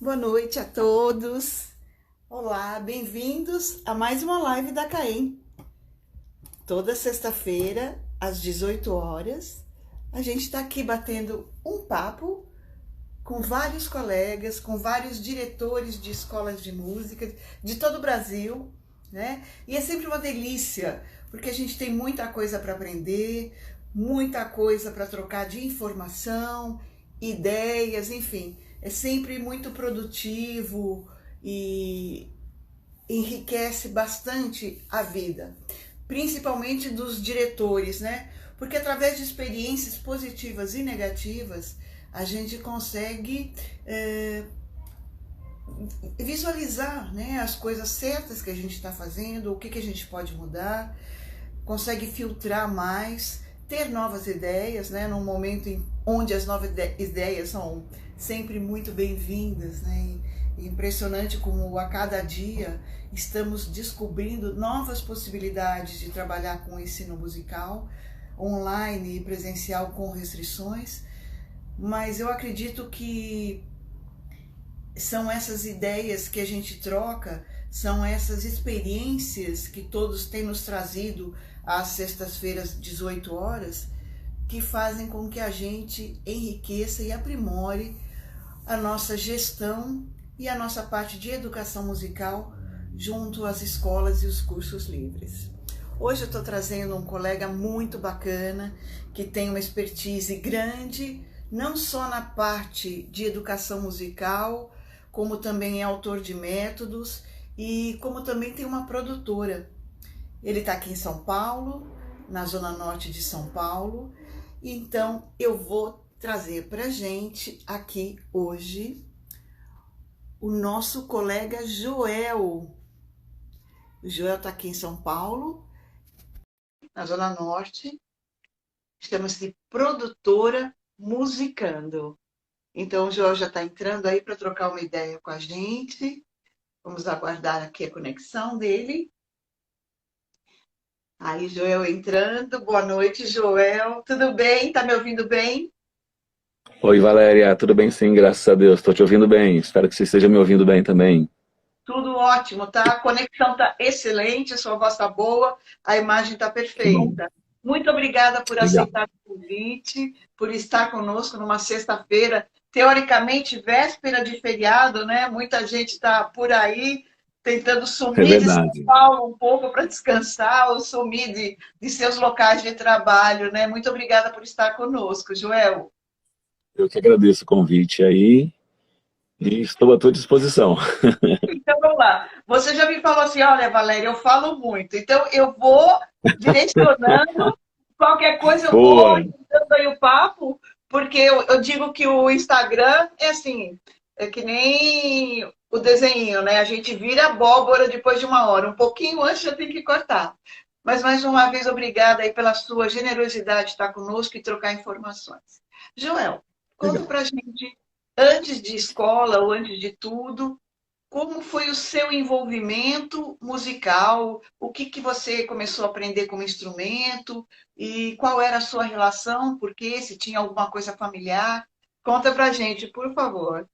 Boa noite a todos. Olá, bem-vindos a mais uma live da CAEM. Toda sexta-feira, às 18 horas, a gente está aqui batendo um papo com vários colegas, com vários diretores de escolas de música de todo o Brasil, né? E é sempre uma delícia, porque a gente tem muita coisa para aprender, muita coisa para trocar de informação, ideias, enfim. É sempre muito produtivo e enriquece bastante a vida, principalmente dos diretores, né? Porque através de experiências positivas e negativas, a gente consegue visualizar, né, as coisas certas que a gente está fazendo, o que a gente pode mudar, consegue filtrar mais, ter novas ideias, né, num momento onde as novas ideias são sempre muito bem-vindas, né? E impressionante como a cada dia estamos descobrindo novas possibilidades de trabalhar com o ensino musical, online e presencial com restrições, mas eu acredito que são essas ideias que a gente troca, são essas experiências que todos têm nos trazido às sextas-feiras, 18 horas, que fazem com que a gente enriqueça e aprimore a nossa gestão e a nossa parte de educação musical junto às escolas e os cursos livres. Hoje eu estou trazendo um colega muito bacana, que tem uma expertise grande, não só na parte de educação musical, como também é autor de métodos e como também tem uma produtora. Ele está aqui em São Paulo, na zona norte de São Paulo, então eu vou trazer para a gente aqui hoje o nosso colega Joel. O Joel está aqui em São Paulo, na zona norte, chama-se de Produtora Musicando. Então o Joel já está entrando aí para trocar uma ideia com a gente. Vamos aguardar aqui a conexão dele. Aí, Joel entrando. Boa noite, Joel. Tudo bem? Está me ouvindo bem? Oi, Valéria, tudo bem sim, graças a Deus. Estou te ouvindo bem. Espero que você esteja me ouvindo bem também. Tudo ótimo, tá? A conexão está excelente, a sua voz está boa, a imagem está Que bom. perfeita. Muito obrigada por Legal. aceitar o convite, por estar conosco numa sexta-feira, teoricamente véspera de feriado, né? Muita gente está por aí tentando É sumir de São verdade. Paulo um pouco para descansar ou sumir de seus locais de trabalho, né? Muito obrigada por estar conosco, Joel. Eu que agradeço o convite aí e estou à tua disposição. Então, vamos lá. Você já me falou assim, olha, Valéria, eu falo muito. Então, eu vou direcionando, qualquer coisa eu vou Boa. dando aí o papo, porque eu digo que o Instagram é assim, é que nem o desenho, né? A gente vira abóbora depois de uma hora. Um pouquinho antes já tem que cortar. Mas, mais uma vez, obrigada aí pela sua generosidade de estar conosco e trocar informações. Joel, conta Legal. pra gente, antes de escola ou antes de tudo, como foi o seu envolvimento musical? O que você começou a aprender como instrumento? E qual era a sua relação? Porque se tinha alguma coisa familiar? Conta pra gente, por favor.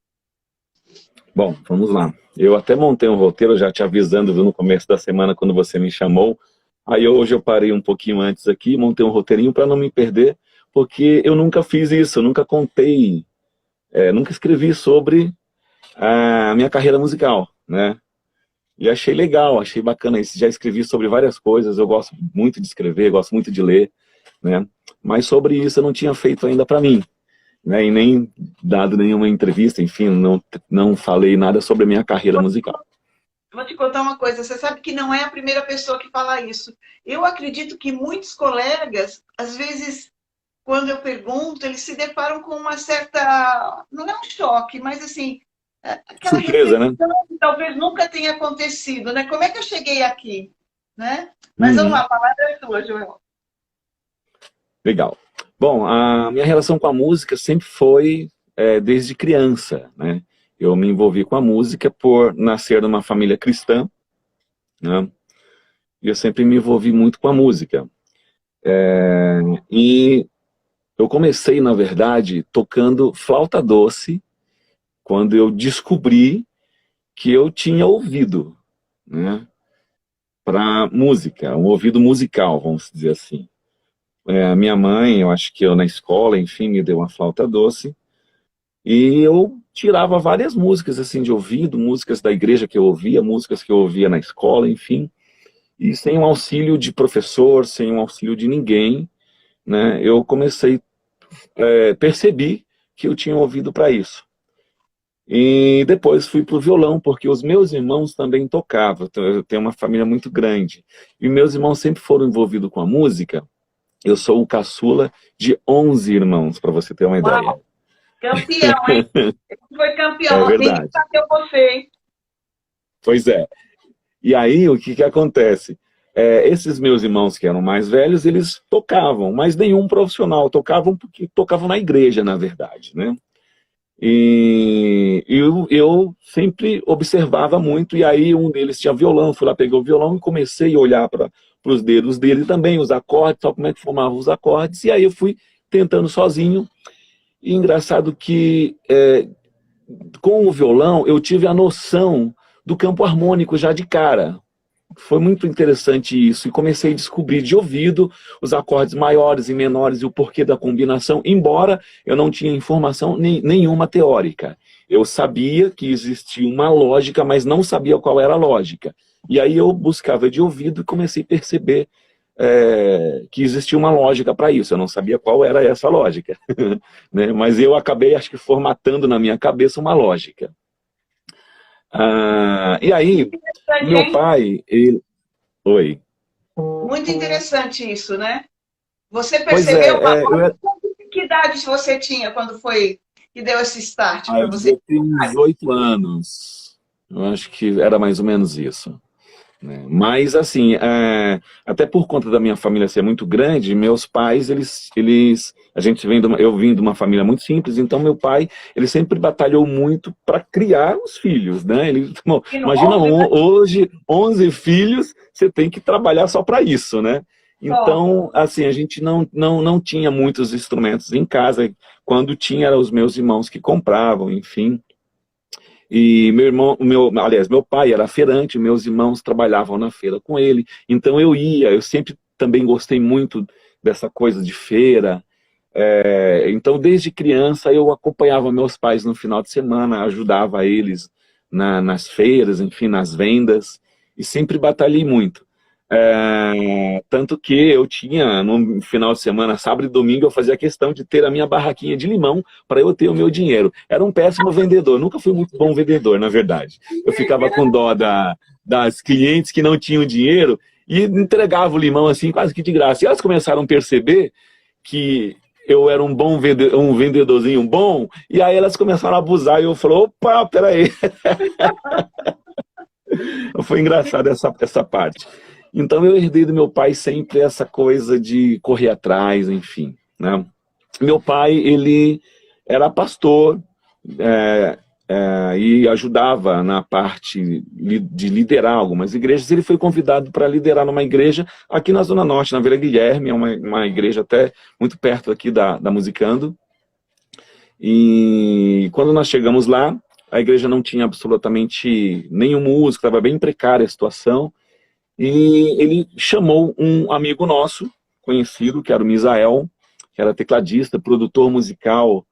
Bom, vamos lá. Eu até montei um roteiro, já te avisando, viu, no começo da semana, quando você me chamou. Aí hoje eu parei um pouquinho antes aqui, montei um roteirinho para não me perder, porque eu nunca fiz isso, eu nunca contei, nunca escrevi sobre a minha carreira musical, né? E achei legal, achei bacana isso. Já escrevi sobre várias coisas, eu gosto muito de escrever, gosto muito de ler, né? Mas sobre isso eu não tinha feito ainda para mim, né? E nem dado nenhuma entrevista, enfim, não falei nada sobre a minha carreira musical. Vou te contar uma coisa, você sabe que não é a primeira pessoa que fala isso. Eu acredito que muitos colegas, às vezes, quando eu pergunto, eles se deparam com uma certa, não é um choque, mas assim, aquela Surpresa, né? reflexão que talvez nunca tenha acontecido, né? Como é que eu cheguei aqui, né? Mas vamos lá, Uhum, a palavra é tua, Joel. legal. Bom, a minha relação com a música sempre foi desde criança, né? Eu me envolvi com a música por nascer numa família cristã, né? E eu sempre me envolvi muito com a música. E eu comecei, na verdade, tocando flauta doce quando eu descobri que eu tinha ouvido, né, para música, um ouvido musical, vamos dizer assim. A minha mãe, eu acho que eu na escola, enfim, me deu uma flauta doce, e eu tirava várias músicas assim de ouvido, músicas da igreja que eu ouvia, músicas que eu ouvia na escola, enfim, e sem um auxílio de professor, sem um auxílio de ninguém, né, eu comecei, percebi que eu tinha ouvido para isso. E depois fui para o violão, porque os meus irmãos também tocavam. Eu tenho uma família muito grande. E meus irmãos sempre foram envolvidos com a música. Eu sou o caçula de 11 irmãos, para você ter uma ideia. Uau, campeão, hein? Ele foi campeão. É verdade. Ninguém bateu você, hein? Pois é. E aí, o que acontece? Esses meus irmãos que eram mais velhos, eles tocavam, mas nenhum profissional. Tocavam porque tocavam na igreja, na verdade, né? E eu sempre observava muito, e aí um deles tinha violão, fui lá, peguei o violão e comecei a olhar para os dedos dele também, os acordes, só como é que formavam os acordes, e aí eu fui tentando sozinho. E engraçado que com o violão eu tive a noção do campo harmônico já de cara. Foi muito interessante isso, e comecei a descobrir de ouvido os acordes maiores e menores e o porquê da combinação, embora eu não tinha informação nenhuma teórica. Eu sabia que existia uma lógica, mas não sabia qual era a lógica. E aí eu buscava de ouvido e comecei a perceber que existia uma lógica para isso. Eu não sabia qual era essa lógica, né? Mas eu acabei, acho que, formatando na minha cabeça uma lógica. E aí, meu pai, ele... Oi. Muito interessante isso, né? Você percebeu, que idade você tinha quando foi que deu esse start para você? Eu tinha uns 8 anos. Eu acho que era mais ou menos isso. Mas, assim, até por conta da minha família ser muito grande, meus pais, eu vim de uma família muito simples, então meu pai, ele sempre batalhou muito para criar os filhos, né? Imagina, hoje, 11 filhos, você tem que trabalhar só para isso, né? Então, assim, a gente não tinha muitos instrumentos em casa. Quando tinha, eram os meus irmãos que compravam, enfim. E meu pai era feirante, meus irmãos trabalhavam na feira com ele, então eu sempre também gostei muito dessa coisa de feira, então desde criança eu acompanhava meus pais no final de semana, ajudava eles nas feiras, enfim, nas vendas, e sempre batalhei muito. Tanto que eu tinha, no final de semana, sábado e domingo, eu fazia questão de ter a minha barraquinha de limão para eu ter o meu dinheiro. Era um péssimo vendedor, nunca fui muito bom vendedor, na verdade. Eu ficava com dó das clientes que não tinham dinheiro e entregava o limão assim quase que de graça. E elas começaram a perceber que eu era um vendedorzinho bom, e aí elas começaram a abusar, e eu falei, opa, peraí. Foi engraçado essa parte. Então eu herdei do meu pai sempre essa coisa de correr atrás, enfim, né? Meu pai, ele era pastor e ajudava na parte de liderar algumas igrejas. Ele foi convidado para liderar numa igreja aqui na Zona Norte, na Vila Guilherme, é uma igreja até muito perto aqui da Musicando. E quando nós chegamos lá, a igreja não tinha absolutamente nenhum músico, estava bem precária a situação. E ele chamou um amigo nosso, conhecido, que era o Misael, que era tecladista, produtor musical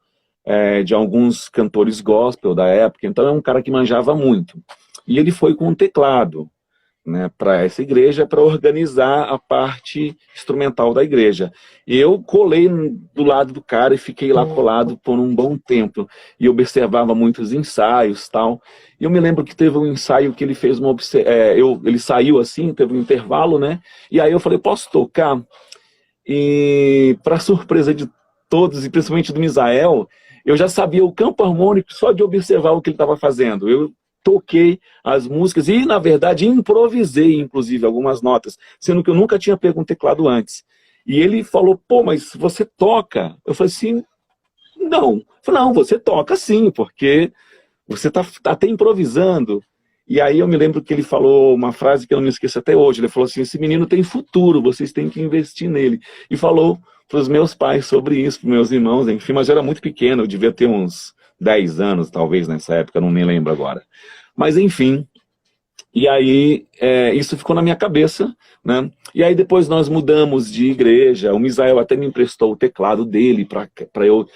de alguns cantores gospel da época. Então é um cara que manjava muito. E ele foi com um teclado, né, para essa igreja, para organizar a parte instrumental da igreja. E eu colei do lado do cara e fiquei lá colado por um bom tempo. E observava muitos ensaios e tal. E eu me lembro que teve um ensaio que ele fez ele saiu assim, teve um intervalo, né? E aí eu falei, posso tocar? E para surpresa de todos, e principalmente do Misael, eu já sabia o campo harmônico só de observar o que ele estava fazendo. Eu toquei as músicas e, na verdade, improvisei, inclusive, algumas notas, sendo que eu nunca tinha pego um teclado antes. E ele falou, pô, mas você toca? Eu falei assim, não. Eu falei, não, você toca sim, porque você tá até improvisando. E aí eu me lembro que ele falou uma frase que eu não me esqueço até hoje. Ele falou assim, esse menino tem futuro, vocês têm que investir nele. E falou para os meus pais sobre isso, para os meus irmãos, enfim, mas eu era muito pequeno, eu devia ter uns 10 anos, talvez, nessa época, não me lembro agora. Mas, enfim, e aí isso ficou na minha cabeça, né? E aí depois nós mudamos de igreja, o Misael até me emprestou o teclado dele para eu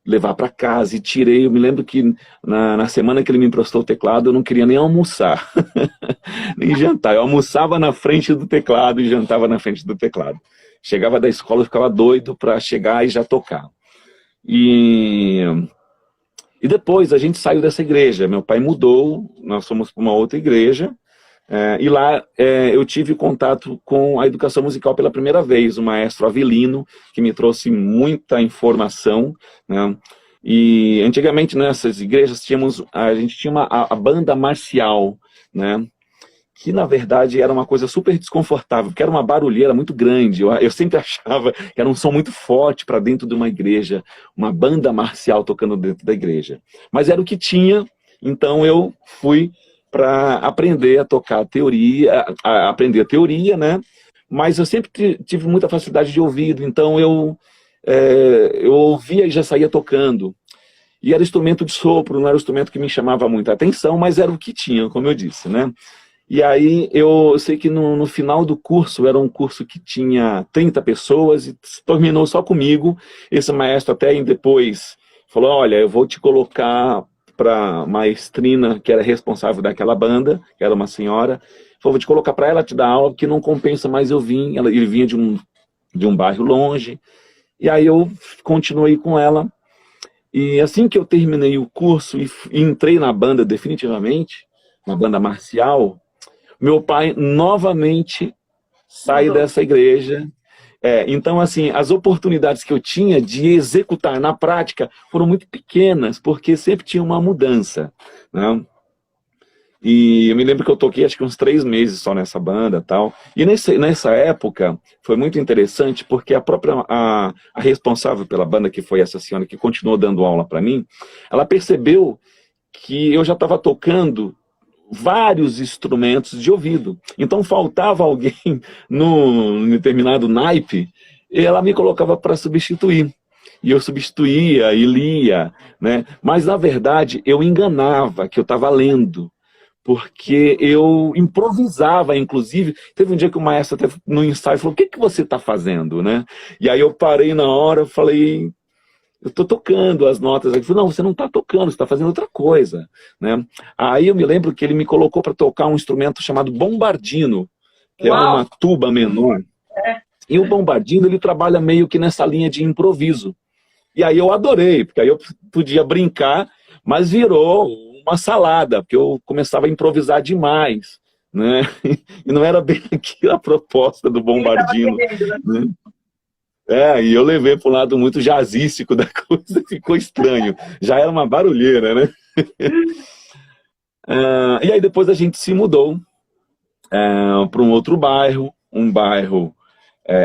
levar para casa, e tirei. Eu me lembro que na semana que ele me emprestou o teclado, eu não queria nem almoçar, nem jantar. Eu almoçava na frente do teclado e jantava na frente do teclado. Chegava da escola, eu ficava doido para chegar e já tocar. E depois a gente saiu dessa igreja, meu pai mudou, nós fomos para uma outra igreja, e lá eu tive contato com a educação musical pela primeira vez, o maestro Avelino, que me trouxe muita informação, né? E antigamente nessas igrejas a gente tinha a banda marcial, né? Que na verdade era uma coisa super desconfortável, porque era uma barulheira muito grande. Eu sempre achava que era um som muito forte para dentro de uma igreja, uma banda marcial tocando dentro da igreja. Mas era o que tinha, então eu fui para aprender a tocar teoria, aprender a teoria, né? Mas eu sempre tive muita facilidade de ouvido, então eu ouvia e já saía tocando. E era instrumento de sopro, não era um instrumento que me chamava muita atenção, mas era o que tinha, como eu disse, né? E aí eu sei que no final do curso, era um curso que tinha 30 pessoas, e terminou só comigo. Esse maestro até depois falou, olha, eu vou te colocar para a maestrina, que era responsável daquela banda, que era uma senhora, falou, vou te colocar para ela te dar aula, porque não compensa mais eu vir. Ele vinha de um bairro longe, e aí eu continuei com ela. E assim que eu terminei o curso e entrei na banda definitivamente, na banda marcial, meu pai novamente sai dessa igreja. Então, assim, as oportunidades que eu tinha de executar na prática foram muito pequenas, porque sempre tinha uma mudança, né? E eu me lembro que eu toquei acho que uns 3 meses só nessa banda e tal. E nessa época foi muito interessante, porque a responsável pela banda, que foi essa senhora que continuou dando aula para mim, ela percebeu que eu já estava tocando vários instrumentos de ouvido. Então faltava alguém num determinado naipe, e ela me colocava para substituir. E eu substituía e lia, né? Mas na verdade eu enganava que eu estava lendo, porque eu improvisava, inclusive. Teve um dia que o maestro até no ensaio falou, o que você está fazendo, né? E aí eu parei na hora, falei, eu estou tocando as notas. Ele falou, não, você não está tocando, você está fazendo outra coisa, né? Aí eu me lembro que ele me colocou para tocar um instrumento chamado bombardino, que é uma tuba menor. E o bombardino, ele trabalha meio que nessa linha de improviso. E aí eu adorei, porque aí eu podia brincar, mas virou uma salada, porque eu começava a improvisar demais, né? E não era bem aquilo a proposta do bombardino, né? E eu levei para um lado muito jazzístico da coisa, ficou estranho. Já era uma barulheira, né? E aí depois a gente se mudou para um outro bairro, um bairro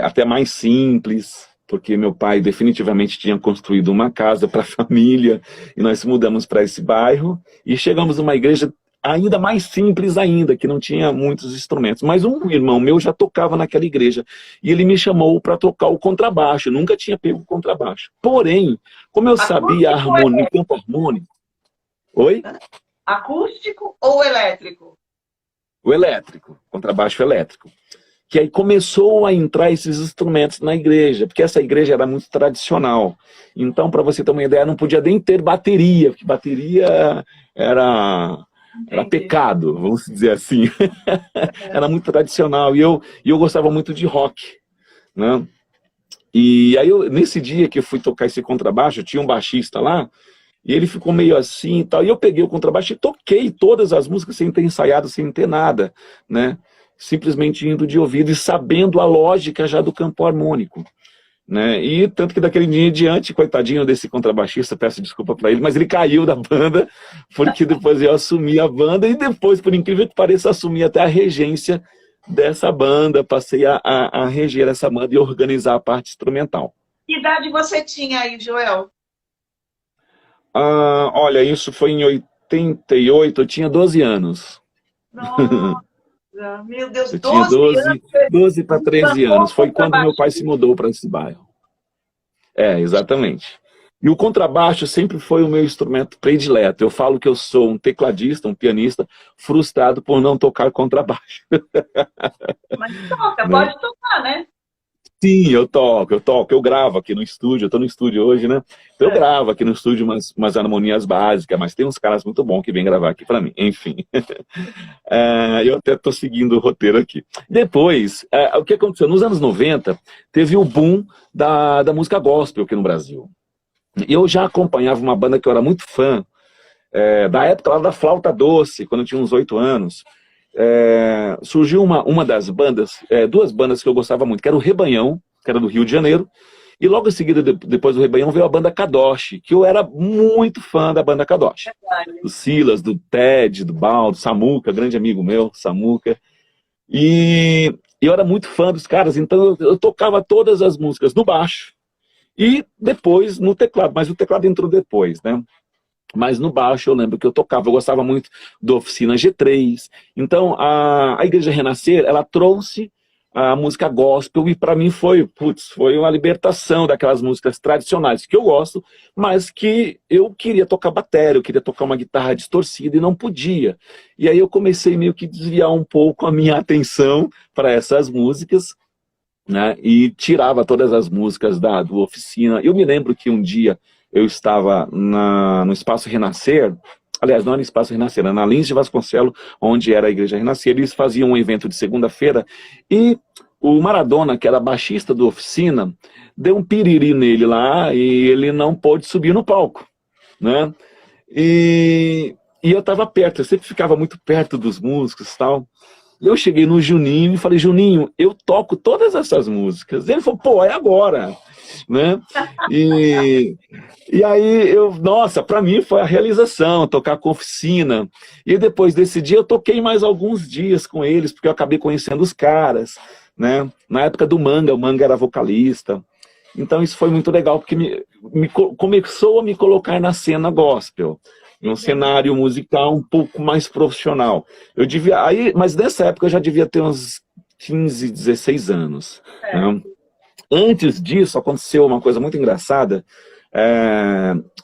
até mais simples, porque meu pai definitivamente tinha construído uma casa para a família, e nós mudamos para esse bairro, e chegamos numa igreja ainda mais simples ainda, que não tinha muitos instrumentos. Mas um irmão meu já tocava naquela igreja, e ele me chamou para tocar o contrabaixo. Eu nunca tinha pego o contrabaixo. Porém, como eu sabia harmonia, campo harmônico... Oi? Acústico ou elétrico? O elétrico, contrabaixo elétrico. Que aí começou a entrar esses instrumentos na igreja, porque essa igreja era muito tradicional. Então, para você ter uma ideia, não podia nem ter bateria, porque bateria era pecado, vamos dizer assim. Era muito tradicional, e eu gostava muito de rock, né? E aí, nesse dia que eu fui tocar esse contrabaixo, tinha um baixista lá, e ele ficou meio assim e tal, e eu peguei o contrabaixo e toquei todas as músicas sem ter ensaiado, sem ter nada, né? Simplesmente indo de ouvido e sabendo a lógica já do campo harmônico, né? E tanto que daquele dia em diante, coitadinho desse contrabaixista, peço desculpa para ele, mas ele caiu da banda, porque depois eu assumi a banda, e depois, por incrível que pareça, assumi até a regência dessa banda, passei a reger essa banda e organizar a parte instrumental. Que idade você tinha aí, Joel? Olha, isso foi em 88, eu tinha 12 anos. Nossa, meu Deus, eu tinha 12 para 13 anos. Foi quando meu pai se mudou para esse bairro. Exatamente. E o contrabaixo sempre foi o meu instrumento predileto. Eu falo que eu sou um tecladista, um pianista, frustrado por não tocar contrabaixo. Mas toca, Né? pode tocar, né? Sim, eu gravo aqui no estúdio, eu tô no estúdio hoje, né? Então eu gravo aqui no estúdio umas harmonias básicas, mas tem uns caras muito bons que vêm gravar aqui pra mim, enfim. Eu até tô seguindo o roteiro aqui. Depois, o que aconteceu? Nos anos 90, teve o boom da música gospel aqui no Brasil. E eu já acompanhava uma banda que eu era muito fã, da época lá da Flauta Doce, quando eu tinha uns 8 anos. Surgiu uma das bandas, duas bandas que eu gostava muito, que era o Rebanhão, que era do Rio de Janeiro, e logo em seguida, depois do Rebanhão, veio a banda Kadosh, que eu era muito fã da banda Kadosh. Do Silas, do Ted, do Baldo, Samuca, grande amigo meu, Samuca. E eu era muito fã dos caras, então eu tocava todas as músicas no baixo e depois no teclado, mas o teclado entrou depois, né? Mas no baixo eu lembro que eu tocava, eu gostava muito do Oficina G3. Então a Igreja Renascer, ela trouxe a música gospel e para mim foi uma libertação daquelas músicas tradicionais que eu gosto, mas que eu queria tocar bateria, eu queria tocar uma guitarra distorcida e não podia. E aí eu comecei meio que desviar um pouco a minha atenção para essas músicas, né? E tirava todas as músicas do Oficina. Eu me lembro que um dia eu estava no Espaço Renascer, aliás, não era no Espaço Renascer, era na Lins de Vasconcelos, onde era a Igreja Renascer. Eles faziam um evento de segunda-feira e o Maradona, que era baixista do Oficina, deu um piriri nele lá e ele não pôde subir no palco, né? E eu estava perto, eu sempre ficava muito perto dos músicos e tal. Eu cheguei no Juninho e falei, Juninho, eu toco todas essas músicas. Ele falou, pô, é agora, né? E aí, nossa, pra mim foi a realização, tocar com Oficina. E depois desse dia eu toquei mais alguns dias com eles, porque eu acabei conhecendo os caras, né? Na época do Manga, o Manga era vocalista. Então isso foi muito legal, porque começou a me colocar na cena gospel, em um cenário musical um pouco mais profissional. Mas nessa época eu já devia ter uns 15, 16 anos. Né? Antes disso, aconteceu uma coisa muito engraçada,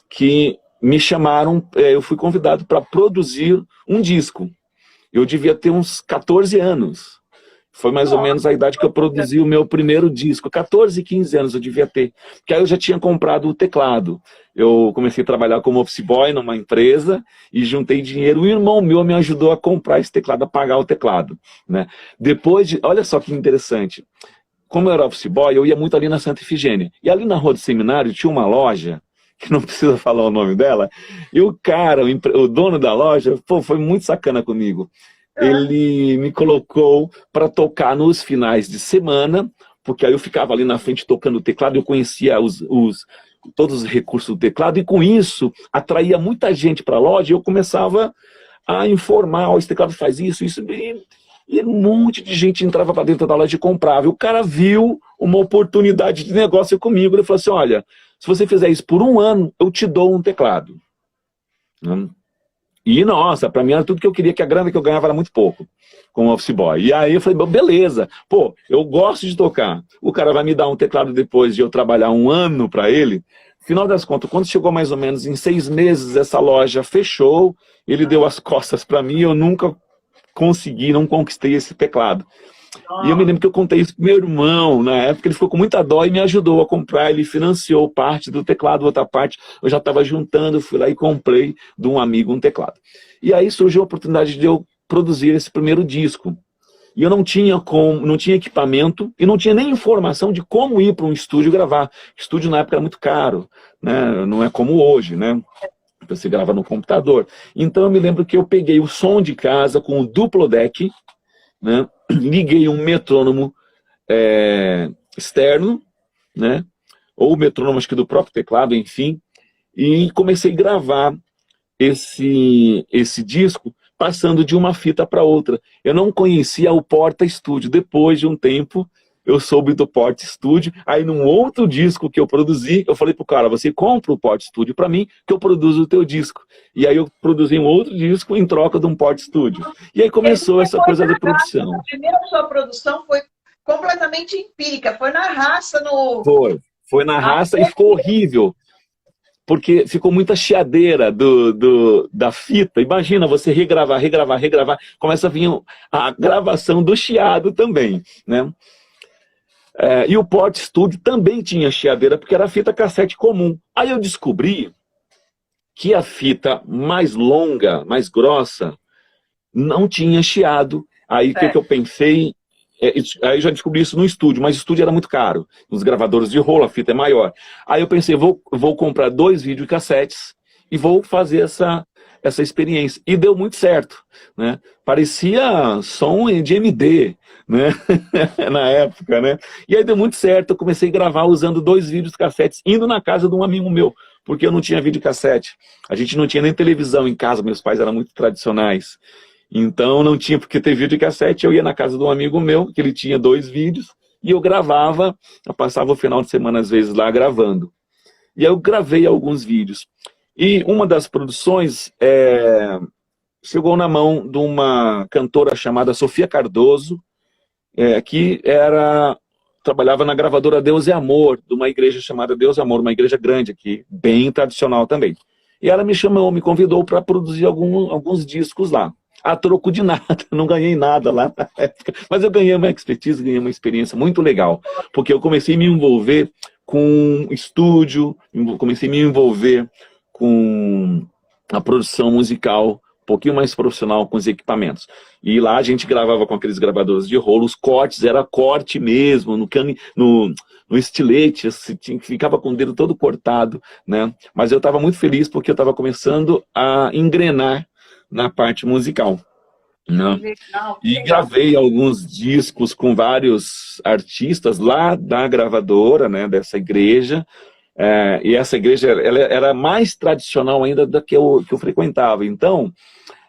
que me chamaram, eu fui convidado para produzir um disco. Eu devia ter uns 14 anos. Foi mais ou menos a idade que eu produzi o meu primeiro disco. 14, 15 anos eu devia ter. Porque aí eu já tinha comprado o teclado. Eu comecei a trabalhar como office boy numa empresa e juntei dinheiro. O irmão meu me ajudou a comprar esse teclado, a pagar o teclado. Né? Olha só que interessante. Como eu era office boy, eu ia muito ali na Santa Efigênia. E ali na Rua do Seminário tinha uma loja, que não precisa falar o nome dela, e o cara, o dono da loja, foi muito sacana comigo. Ele me colocou para tocar nos finais de semana, porque aí eu ficava ali na frente tocando o teclado, eu conhecia todos os recursos do teclado, e com isso atraía muita gente para a loja, e eu começava a informar, esse teclado faz isso, e um monte de gente entrava para dentro da loja e comprava. E o cara viu uma oportunidade de negócio comigo, ele falou assim, olha, se você fizer isso por 1 ano, eu te dou um teclado. E, nossa, pra mim era tudo que eu queria, que a grana que eu ganhava era muito pouco, como office boy. E aí eu falei, beleza, pô, eu gosto de tocar. O cara vai me dar um teclado depois de eu trabalhar 1 ano pra ele. Final das contas, quando chegou mais ou menos em 6 meses, essa loja fechou, ele deu as costas pra mim, eu nunca não conquistei esse teclado. E eu me lembro que eu contei isso pro meu irmão, na época ele ficou com muita dó e me ajudou a comprar, ele financiou parte do teclado, outra parte eu já estava juntando, fui lá e comprei de um amigo um teclado. E aí surgiu a oportunidade de eu produzir esse primeiro disco. E eu não tinha equipamento e não tinha nem informação de como ir para um estúdio gravar. Estúdio na época era muito caro, né? Não é como hoje, né? Você grava no computador. Então eu me lembro que eu peguei o som de casa com o duplo deck, né? Liguei um metrônomo externo, né? Ou metrônomo, acho que do próprio teclado, enfim, e comecei a gravar esse disco passando de uma fita para outra. Eu não conhecia o Porta Studio. Depois de um tempo, eu soube do Porta Studio. Aí, num outro disco que eu produzi, eu falei pro cara, você compra o Porta Studio para mim, que eu produzo o teu disco. E aí eu produzi um outro disco em troca de um Porta Studio. E aí começou essa coisa de produção. A primeira sua produção foi completamente empírica, foi na raça. Foi na raça e ficou horrível. porque ficou muita chiadeira da fita. Imagina você regravar, começa a vir a gravação do chiado também, né? E o Porta Studio também tinha chiadeira, porque era fita cassete comum. Aí eu descobri que a fita mais longa, mais grossa, não tinha chiado. Aí o que eu pensei... Aí eu já descobri isso no estúdio, mas o estúdio era muito caro. Nos gravadores de rolo, a fita é maior. Aí eu pensei, vou comprar 2 videocassetes e vou fazer essa experiência. E deu muito certo, né? Parecia som de MD, né? Na época, né? E aí deu muito certo, eu comecei a gravar usando 2 videocassetes, indo na casa de um amigo meu, porque eu não tinha videocassete. A gente não tinha nem televisão em casa, meus pais eram muito tradicionais. Então não tinha porque ter videocassete, eu ia na casa de um amigo meu, que ele tinha 2 vídeos, e eu gravava, eu passava o final de semana às vezes lá gravando. E aí eu gravei alguns vídeos. E uma das produções chegou na mão de uma cantora chamada Sofia Cardoso, que trabalhava na gravadora Deus é Amor, de uma igreja chamada Deus é Amor, uma igreja grande aqui, bem tradicional também. E ela me chamou, me convidou para produzir alguns discos lá. A troco de nada, não ganhei nada lá na época. Mas eu ganhei uma expertise, ganhei uma experiência muito legal. Porque eu comecei a me envolver com estúdio, comecei a me envolver com a produção musical, um pouquinho mais profissional com os equipamentos. E lá a gente gravava com aqueles gravadores de rolo, os cortes, era corte mesmo, no estilete, assim, ficava com o dedo todo cortado, né? Mas eu estava muito feliz porque eu estava começando a engrenar na parte musical, né? Legal, E legal. gravei alguns discos com vários artistas lá da gravadora, né, dessa igreja. E essa igreja ela era mais tradicional ainda da que eu frequentava. Então,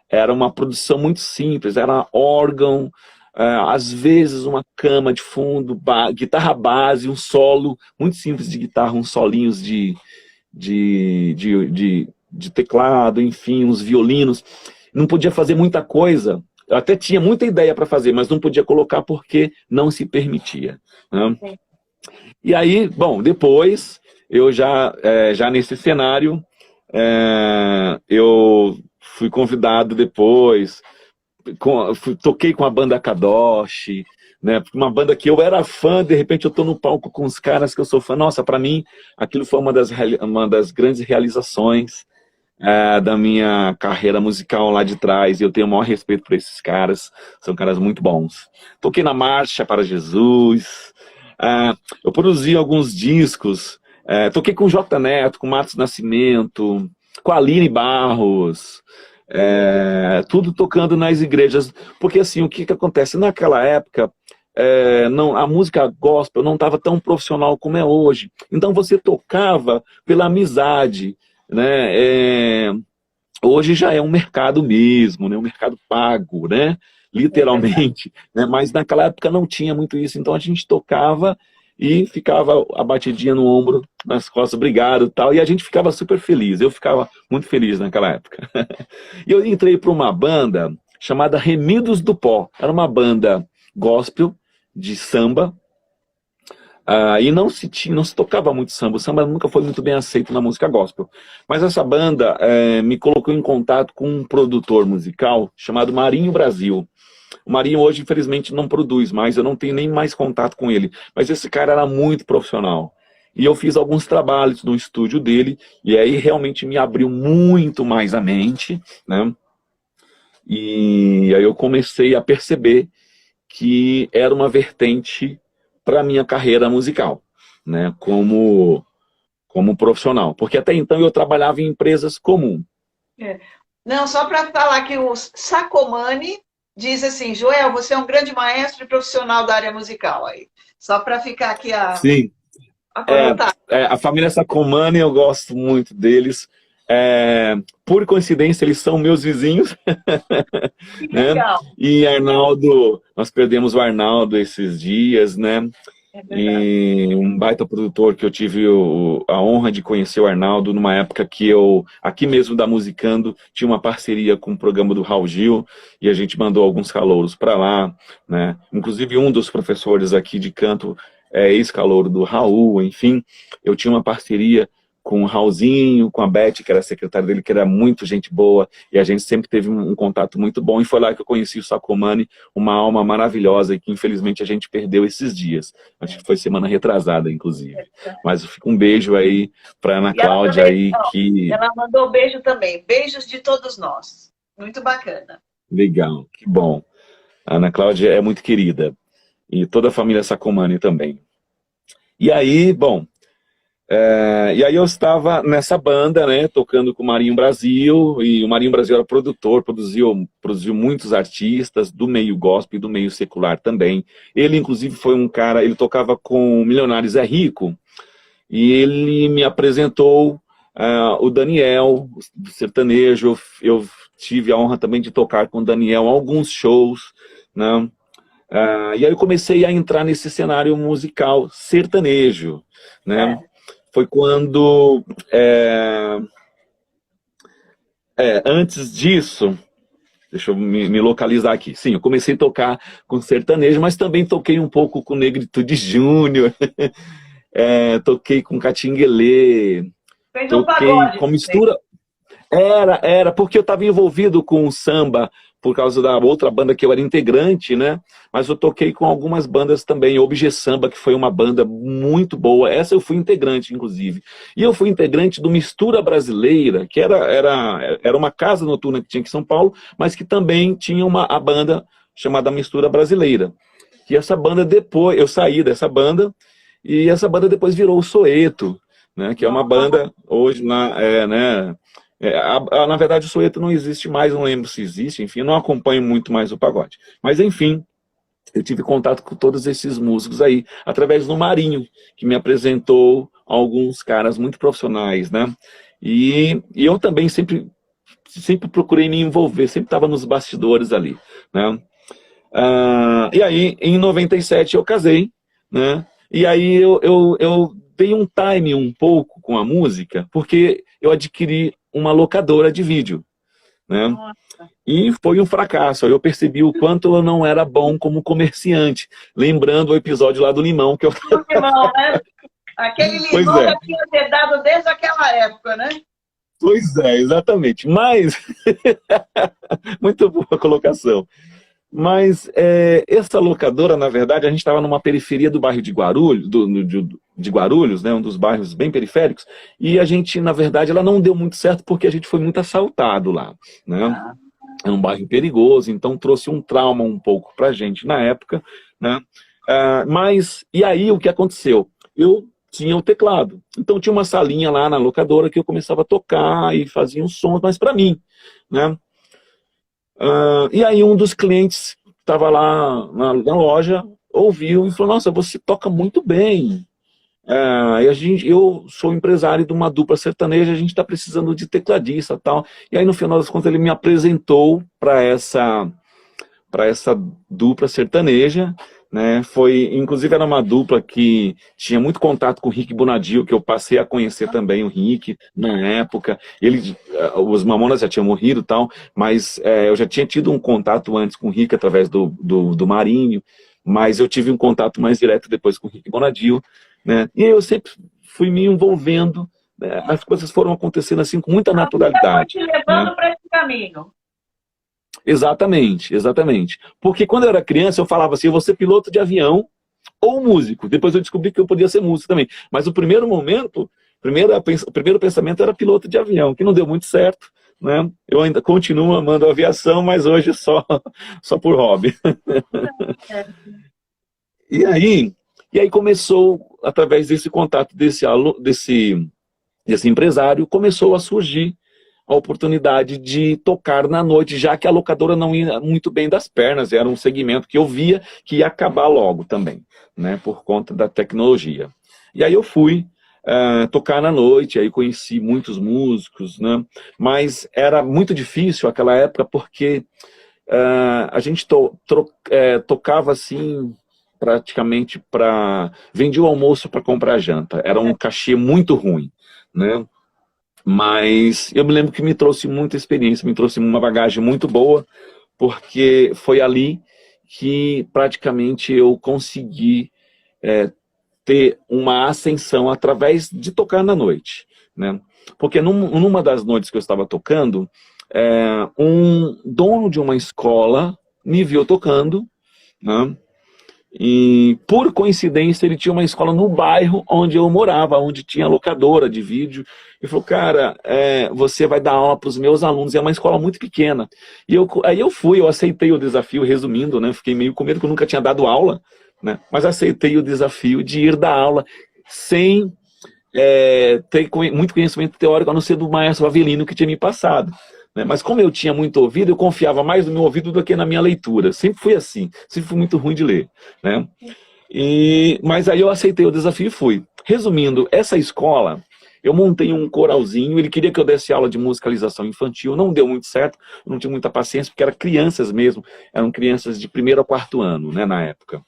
era uma produção muito simples, era órgão, às vezes uma cama de fundo, guitarra base, um solo muito simples de guitarra, uns solinhos de teclado, enfim, uns violinos. Não podia fazer muita coisa. Eu até tinha muita ideia para fazer, mas não podia colocar porque não se permitia, né? E aí, bom, depois, eu já nesse cenário, eu fui convidado depois, toquei com a banda Kadosh, né? Uma banda que eu era fã, de repente eu estou no palco com os caras que eu sou fã. Nossa, para mim, aquilo foi uma das grandes realizações da minha carreira musical lá de trás, e eu tenho o maior respeito por esses caras, são caras muito bons. Toquei na Marcha para Jesus, eu produzi alguns discos, toquei com o J Neto, com o Marcos Nascimento, com a Aline Barros, tudo tocando nas igrejas, porque assim, o que acontece? Naquela época, a música gospel não estava tão profissional como é hoje, então você tocava pela amizade, né? Hoje já é um mercado mesmo, né? Um mercado pago, né? Literalmente, né? Mas naquela época não tinha muito isso, então a gente tocava e ficava a batidinha no ombro, nas costas, obrigado, tal, e a gente ficava super feliz, eu ficava muito feliz naquela época. E eu entrei para uma banda chamada Remidos do Pó, era uma banda gospel de samba, e não se tocava muito samba, o samba nunca foi muito bem aceito na música gospel. Mas essa banda me colocou em contato com um produtor musical chamado Marinho Brasil. O Marinho hoje, infelizmente, não produz mais, eu não tenho nem mais contato com ele. Mas esse cara era muito profissional. E eu fiz alguns trabalhos no estúdio dele, e aí realmente me abriu muito mais a mente, né? E aí eu comecei a perceber que era uma vertente para a minha carreira musical, né, como profissional. Porque até então eu trabalhava em empresas comuns. Não, só para falar que o Sacomani diz assim, Joel, você é um grande maestro e profissional da área musical. Aí, só para ficar aqui Sim. A família Sacomani, eu gosto muito deles. Por coincidência, eles são meus vizinhos. Que né? legal. E Arnaldo, nós perdemos o Arnaldo esses dias, né? E um baita produtor que eu tive a honra de conhecer o Arnaldo numa época que eu, aqui mesmo da Musicando, tinha uma parceria com o programa do Raul Gil, e a gente mandou alguns calouros para lá, né? Inclusive um dos professores aqui de canto é ex-calouro do Raul, enfim, eu tinha uma parceria com o Raulzinho, com a Beth, que era a secretária dele, que era muito gente boa, e a gente sempre teve um contato muito bom, e foi lá que eu conheci o Sacomani, uma alma maravilhosa, e que infelizmente a gente perdeu esses dias. Acho que foi semana retrasada, inclusive. Mas fica um beijo aí para Ana Cláudia aí, que... Ela mandou um beijo também. Beijos de todos nós. Muito bacana. Legal, que bom. A Ana Cláudia é muito querida. E toda a família Sacomani também. E aí, bom... e aí eu estava nessa banda, né, tocando com o Marinho Brasil, e o Marinho Brasil era produtor, produziu muitos artistas do meio gospel e do meio secular também. Ele, inclusive, foi um cara, ele tocava com o Milionários é Rico, e ele me apresentou o Daniel, do sertanejo. Eu tive a honra também de tocar com o Daniel em alguns shows, né, e aí eu comecei a entrar nesse cenário musical sertanejo, né. Foi quando, antes disso, deixa eu me localizar aqui. Sim, eu comecei a tocar com sertanejo, mas também toquei um pouco com Negritude Júnior, toquei com Catinguelê, Fez um toquei pagode, com mistura... Era, porque eu estava envolvido com o samba, por causa da outra banda que eu era integrante, né? Mas eu toquei com algumas bandas também, Obje Samba, que foi uma banda muito boa. Essa eu fui integrante, inclusive. E eu fui integrante do Mistura Brasileira, que era uma casa noturna que tinha aqui em São Paulo, mas que também tinha a banda chamada Mistura Brasileira. E essa banda depois, eu saí dessa banda, e essa banda depois virou o Soeto, né? Que é uma banda, hoje, né? Na verdade o Soeto não existe mais, não lembro se existe, enfim, não acompanho muito mais o pagode. Mas enfim, eu tive contato com todos esses músicos aí, através do Marinho, que me apresentou alguns caras muito profissionais, né? E eu também sempre procurei me envolver, sempre estava nos bastidores ali, né? E aí, em 97 eu casei, né? E aí eu dei um time um pouco com a música, porque eu adquiri uma locadora de vídeo, né? E foi um fracasso. Aí eu percebi o quanto eu não era bom como comerciante. Lembrando o episódio lá do limão que eu... O limão, né? Aquele limão já tinha sido dado desde aquela época, né? Pois é, exatamente. Mas, muito boa a colocação. Mas essa locadora, na verdade, a gente estava numa periferia do bairro de Guarulhos, de Guarulhos, né, um dos bairros bem periféricos, e a gente, na verdade, ela não deu muito certo porque a gente foi muito assaltado lá, né? É um bairro perigoso, então trouxe um trauma um pouco pra gente na época, né? E aí o que aconteceu? Eu tinha o teclado, então tinha uma salinha lá na locadora que eu começava a tocar e fazia um som, mas para mim, né? E aí um dos clientes que estava lá na loja ouviu e falou: nossa, você toca muito bem. Eu sou empresário de uma dupla sertaneja, a gente está precisando de tecladista e tal. E aí no final das contas ele me apresentou para essa dupla sertaneja, né? Inclusive era uma dupla que tinha muito contato com o Rick Bonadio, que eu passei a conhecer também o Rick na época. Os Mamonas já tinham morrido e tal, mas eu já tinha tido um contato antes com o Rick através do Marinho, mas eu tive um contato mais direto depois com o Rick Bonadio, né? E eu sempre fui me envolvendo, né? As coisas foram acontecendo assim com muita naturalidade. Te levando, né, para esse caminho. Exatamente, exatamente. Porque quando eu era criança eu falava assim: eu vou ser piloto de avião ou músico. Depois eu descobri que eu podia ser músico também. Mas o primeiro momento, o primeiro pensamento era piloto de avião, que não deu muito certo, né? Eu ainda continuo amando a aviação, mas hoje só por hobby. E aí começou, através desse contato desse empresário, começou a surgir a oportunidade de tocar na noite, já que a locadora não ia muito bem das pernas, era um segmento que eu via que ia acabar logo também, né, por conta da tecnologia. E aí eu fui tocar na noite, aí conheci muitos músicos, né, mas era muito difícil aquela época porque a gente tocava assim, praticamente vendia o almoço para comprar janta, era um cachê muito ruim, né? Mas eu me lembro que me trouxe muita experiência, me trouxe uma bagagem muito boa, porque foi ali que praticamente eu consegui ter uma ascensão através de tocar na noite, né? Porque numa das noites que eu estava tocando, um dono de uma escola me viu tocando, né? E, por coincidência, ele tinha uma escola no bairro onde eu morava, onde tinha locadora de vídeo. E falou, cara, você vai dar aula para os meus alunos. É uma escola muito pequena. E aí eu aceitei o desafio, resumindo, né? Fiquei meio com medo, porque eu nunca tinha dado aula, né? Mas aceitei o desafio de ir dar aula sem ter muito conhecimento teórico, a não ser do maestro Avelino que tinha me passado. Mas como eu tinha muito ouvido, eu confiava mais no meu ouvido do que na minha leitura. Sempre fui assim, sempre fui muito ruim de ler, né? Mas aí eu aceitei o desafio e fui. Resumindo, essa escola, eu montei um coralzinho, ele queria que eu desse aula de musicalização infantil, não deu muito certo, eu não tinha muita paciência, porque eram crianças mesmo, eram crianças de 1º a 4º ano, né, na época.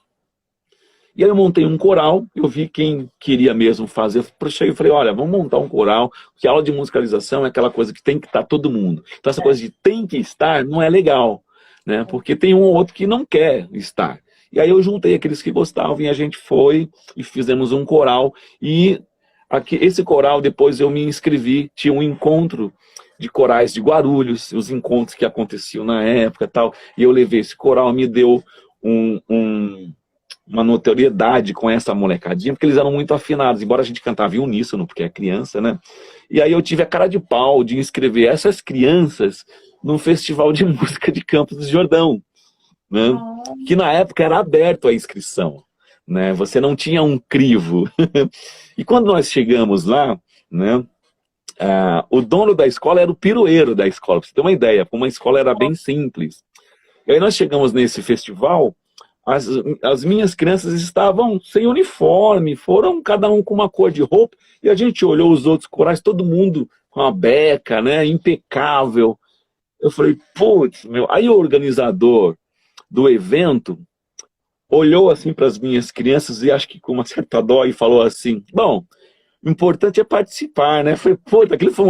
E aí eu montei um coral, eu vi quem queria mesmo fazer, eu cheguei e falei, olha, vamos montar um coral, porque a aula de musicalização é aquela coisa que tem que estar todo mundo. Então essa coisa de tem que estar não é legal, né? Porque tem um ou outro que não quer estar. E aí eu juntei aqueles que gostavam e a gente foi e fizemos um coral. E esse coral, depois eu me inscrevi, tinha um encontro de corais de Guarulhos, os encontros que aconteciam na época e tal, e eu levei esse coral, me deu uma notoriedade com essa molecadinha, porque eles eram muito afinados, embora a gente cantava em uníssono, porque é criança, né? E aí eu tive a cara de pau de inscrever essas crianças num festival de música de Campos do Jordão, né? Que na época era aberto a inscrição, né? Você não tinha um crivo. E quando nós chegamos lá, né? O dono da escola era o pirueiro da escola, pra você ter uma ideia, uma escola era bem simples. E aí nós chegamos nesse festival, as minhas crianças estavam sem uniforme, foram cada um com uma cor de roupa, e a gente olhou os outros corais, todo mundo com a beca, né, impecável. Eu falei, putz, meu. Aí o organizador do evento olhou assim para as minhas crianças, e acho que com uma certa dó, e falou assim, bom, o importante é participar, né? Eu falei, puta, aquilo foi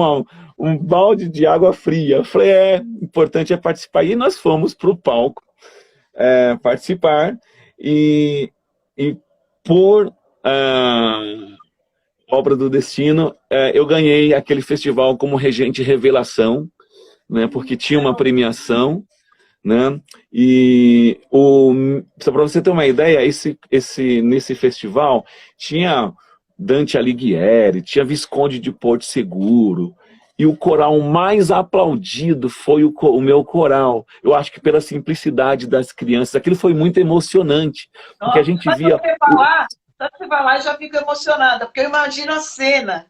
um balde de água fria. Eu falei, o importante é participar. E nós fomos para o palco participar, e por obra do destino, eu ganhei aquele festival como regente revelação, né, porque tinha uma premiação, né, e só para você ter uma ideia, nesse festival tinha Dante Alighieri, tinha Visconde de Porto Seguro, e o coral mais aplaudido foi o meu coral. Eu acho que pela simplicidade das crianças. Aquilo foi muito emocionante. Porque a gente via... Você vai lá e já fica emocionada, porque eu imagino a cena.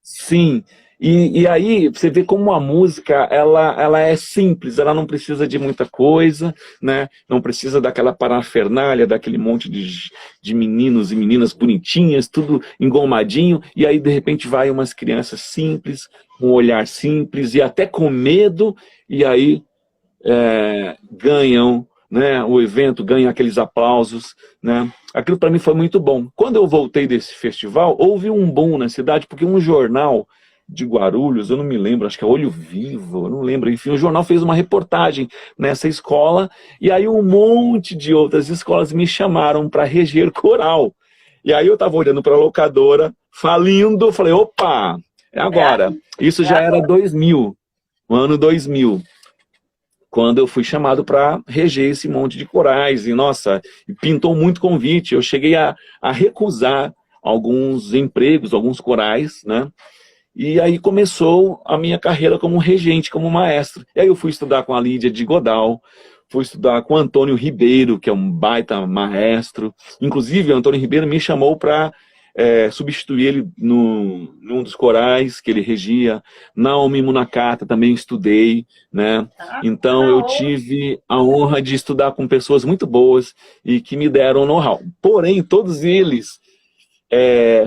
Sim. E aí você vê como a música ela é simples, ela não precisa de muita coisa, né? Não precisa daquela parafernália, daquele monte de meninos e meninas bonitinhas, tudo engomadinho, e aí de repente vai umas crianças simples, com um olhar simples e até com medo, e aí ganham, né, o evento, ganha aqueles aplausos, né? Aquilo para mim foi muito bom. Quando eu voltei desse festival, houve um boom na cidade, porque um jornal de Guarulhos, eu não me lembro, acho que é Olho Vivo, eu não lembro, enfim, o jornal fez uma reportagem nessa escola, e aí um monte de outras escolas me chamaram para reger coral. E aí eu estava olhando para a locadora, falindo, falei, opa, é agora. Isso já era 2000, no ano 2000, quando eu fui chamado para reger esse monte de corais, e nossa, pintou muito convite, eu cheguei a recusar alguns empregos, alguns corais, né? E aí começou a minha carreira como regente, como maestro. E aí eu fui estudar com a Lídia de Godal, fui estudar com o Antônio Ribeiro, que é um baita maestro. Inclusive, o Antônio Ribeiro me chamou para substituir ele num dos corais que ele regia. Naomi Munakata também estudei, né? Então eu tive a honra de estudar com pessoas muito boas e que me deram know-how. Porém, todos eles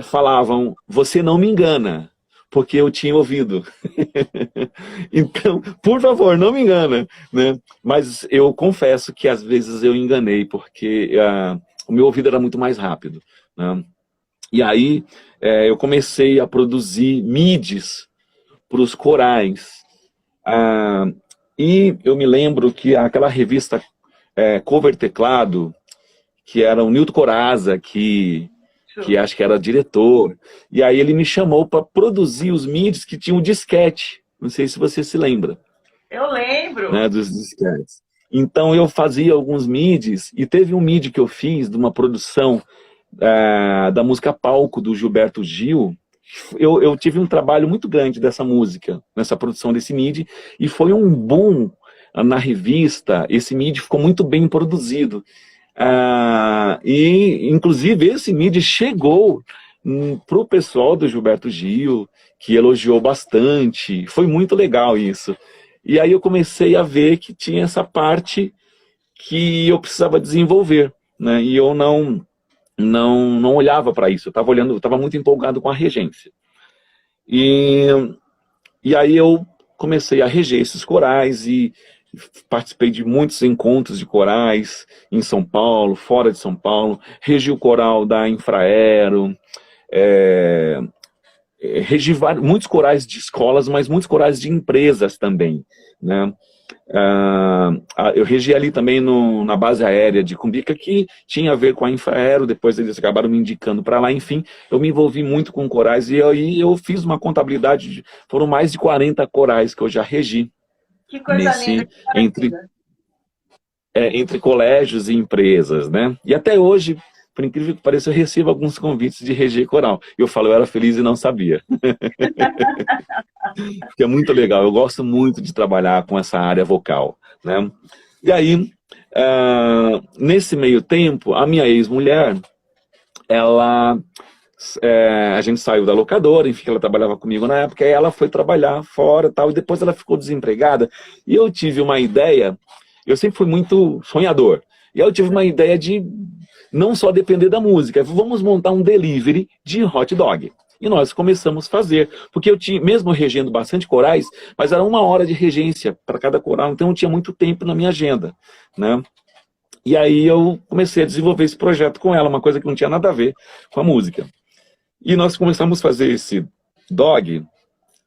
falavam, você não me engana, porque eu tinha ouvido. Então, por favor, não me engana, né? Mas eu confesso que às vezes eu enganei, porque o meu ouvido era muito mais rápido, né? E aí eu comecei a produzir midis para os corais. E eu me lembro que aquela revista Cover Teclado, que era o Nilton Corazza, que que acho que era diretor. E aí ele me chamou para produzir os MIDIs que tinham disquete. Não sei se você se lembra. Eu lembro. Né, dos disquetes. Então eu fazia alguns MIDIs, e teve um MIDI que eu fiz de uma produção da música Palco, do Gilberto Gil. Eu tive um trabalho muito grande dessa música, nessa produção desse MIDI, e foi um boom na revista. Esse MIDI ficou muito bem produzido. E, inclusive, esse MIDI chegou para o pessoal do Gilberto Gil, que elogiou bastante. Foi muito legal isso. E aí eu comecei a ver que tinha essa parte que eu precisava desenvolver, né? E eu não olhava para isso. Eu estava muito empolgado com a regência. E aí eu comecei a reger esses corais e participei de muitos encontros de corais em São Paulo, fora de São Paulo. Regi o coral da Infraero, regi muitos corais de escolas, mas muitos corais de empresas também, né? Eu regi ali também na base aérea de Cumbica, que tinha a ver com a Infraero. Depois eles acabaram me indicando para lá. Enfim, eu me envolvi muito com corais, e aí eu fiz uma contabilidade, foram mais de 40 corais que eu já regi. Que coisa linda, que entre colégios e empresas, né? E até hoje, por incrível que pareça, eu recebo alguns convites de reger coral. Eu falo, eu era feliz e não sabia. Porque é muito legal, eu gosto muito de trabalhar com essa área vocal, né? E aí, nesse meio tempo, a minha ex-mulher, a gente saiu da locadora, enfim, ela trabalhava comigo na época, e ela foi trabalhar fora e tal, e depois ela ficou desempregada, e eu tive uma ideia, eu sempre fui muito sonhador, e eu tive uma ideia de não só depender da música, vamos montar um delivery de hot dog. E nós começamos a fazer, porque eu tinha, mesmo regendo bastante corais, mas era 1 hora de regência para cada coral, então eu tinha muito tempo na minha agenda, né? E aí eu comecei a desenvolver esse projeto com ela, uma coisa que não tinha nada a ver com a música. E nós começamos a fazer esse dog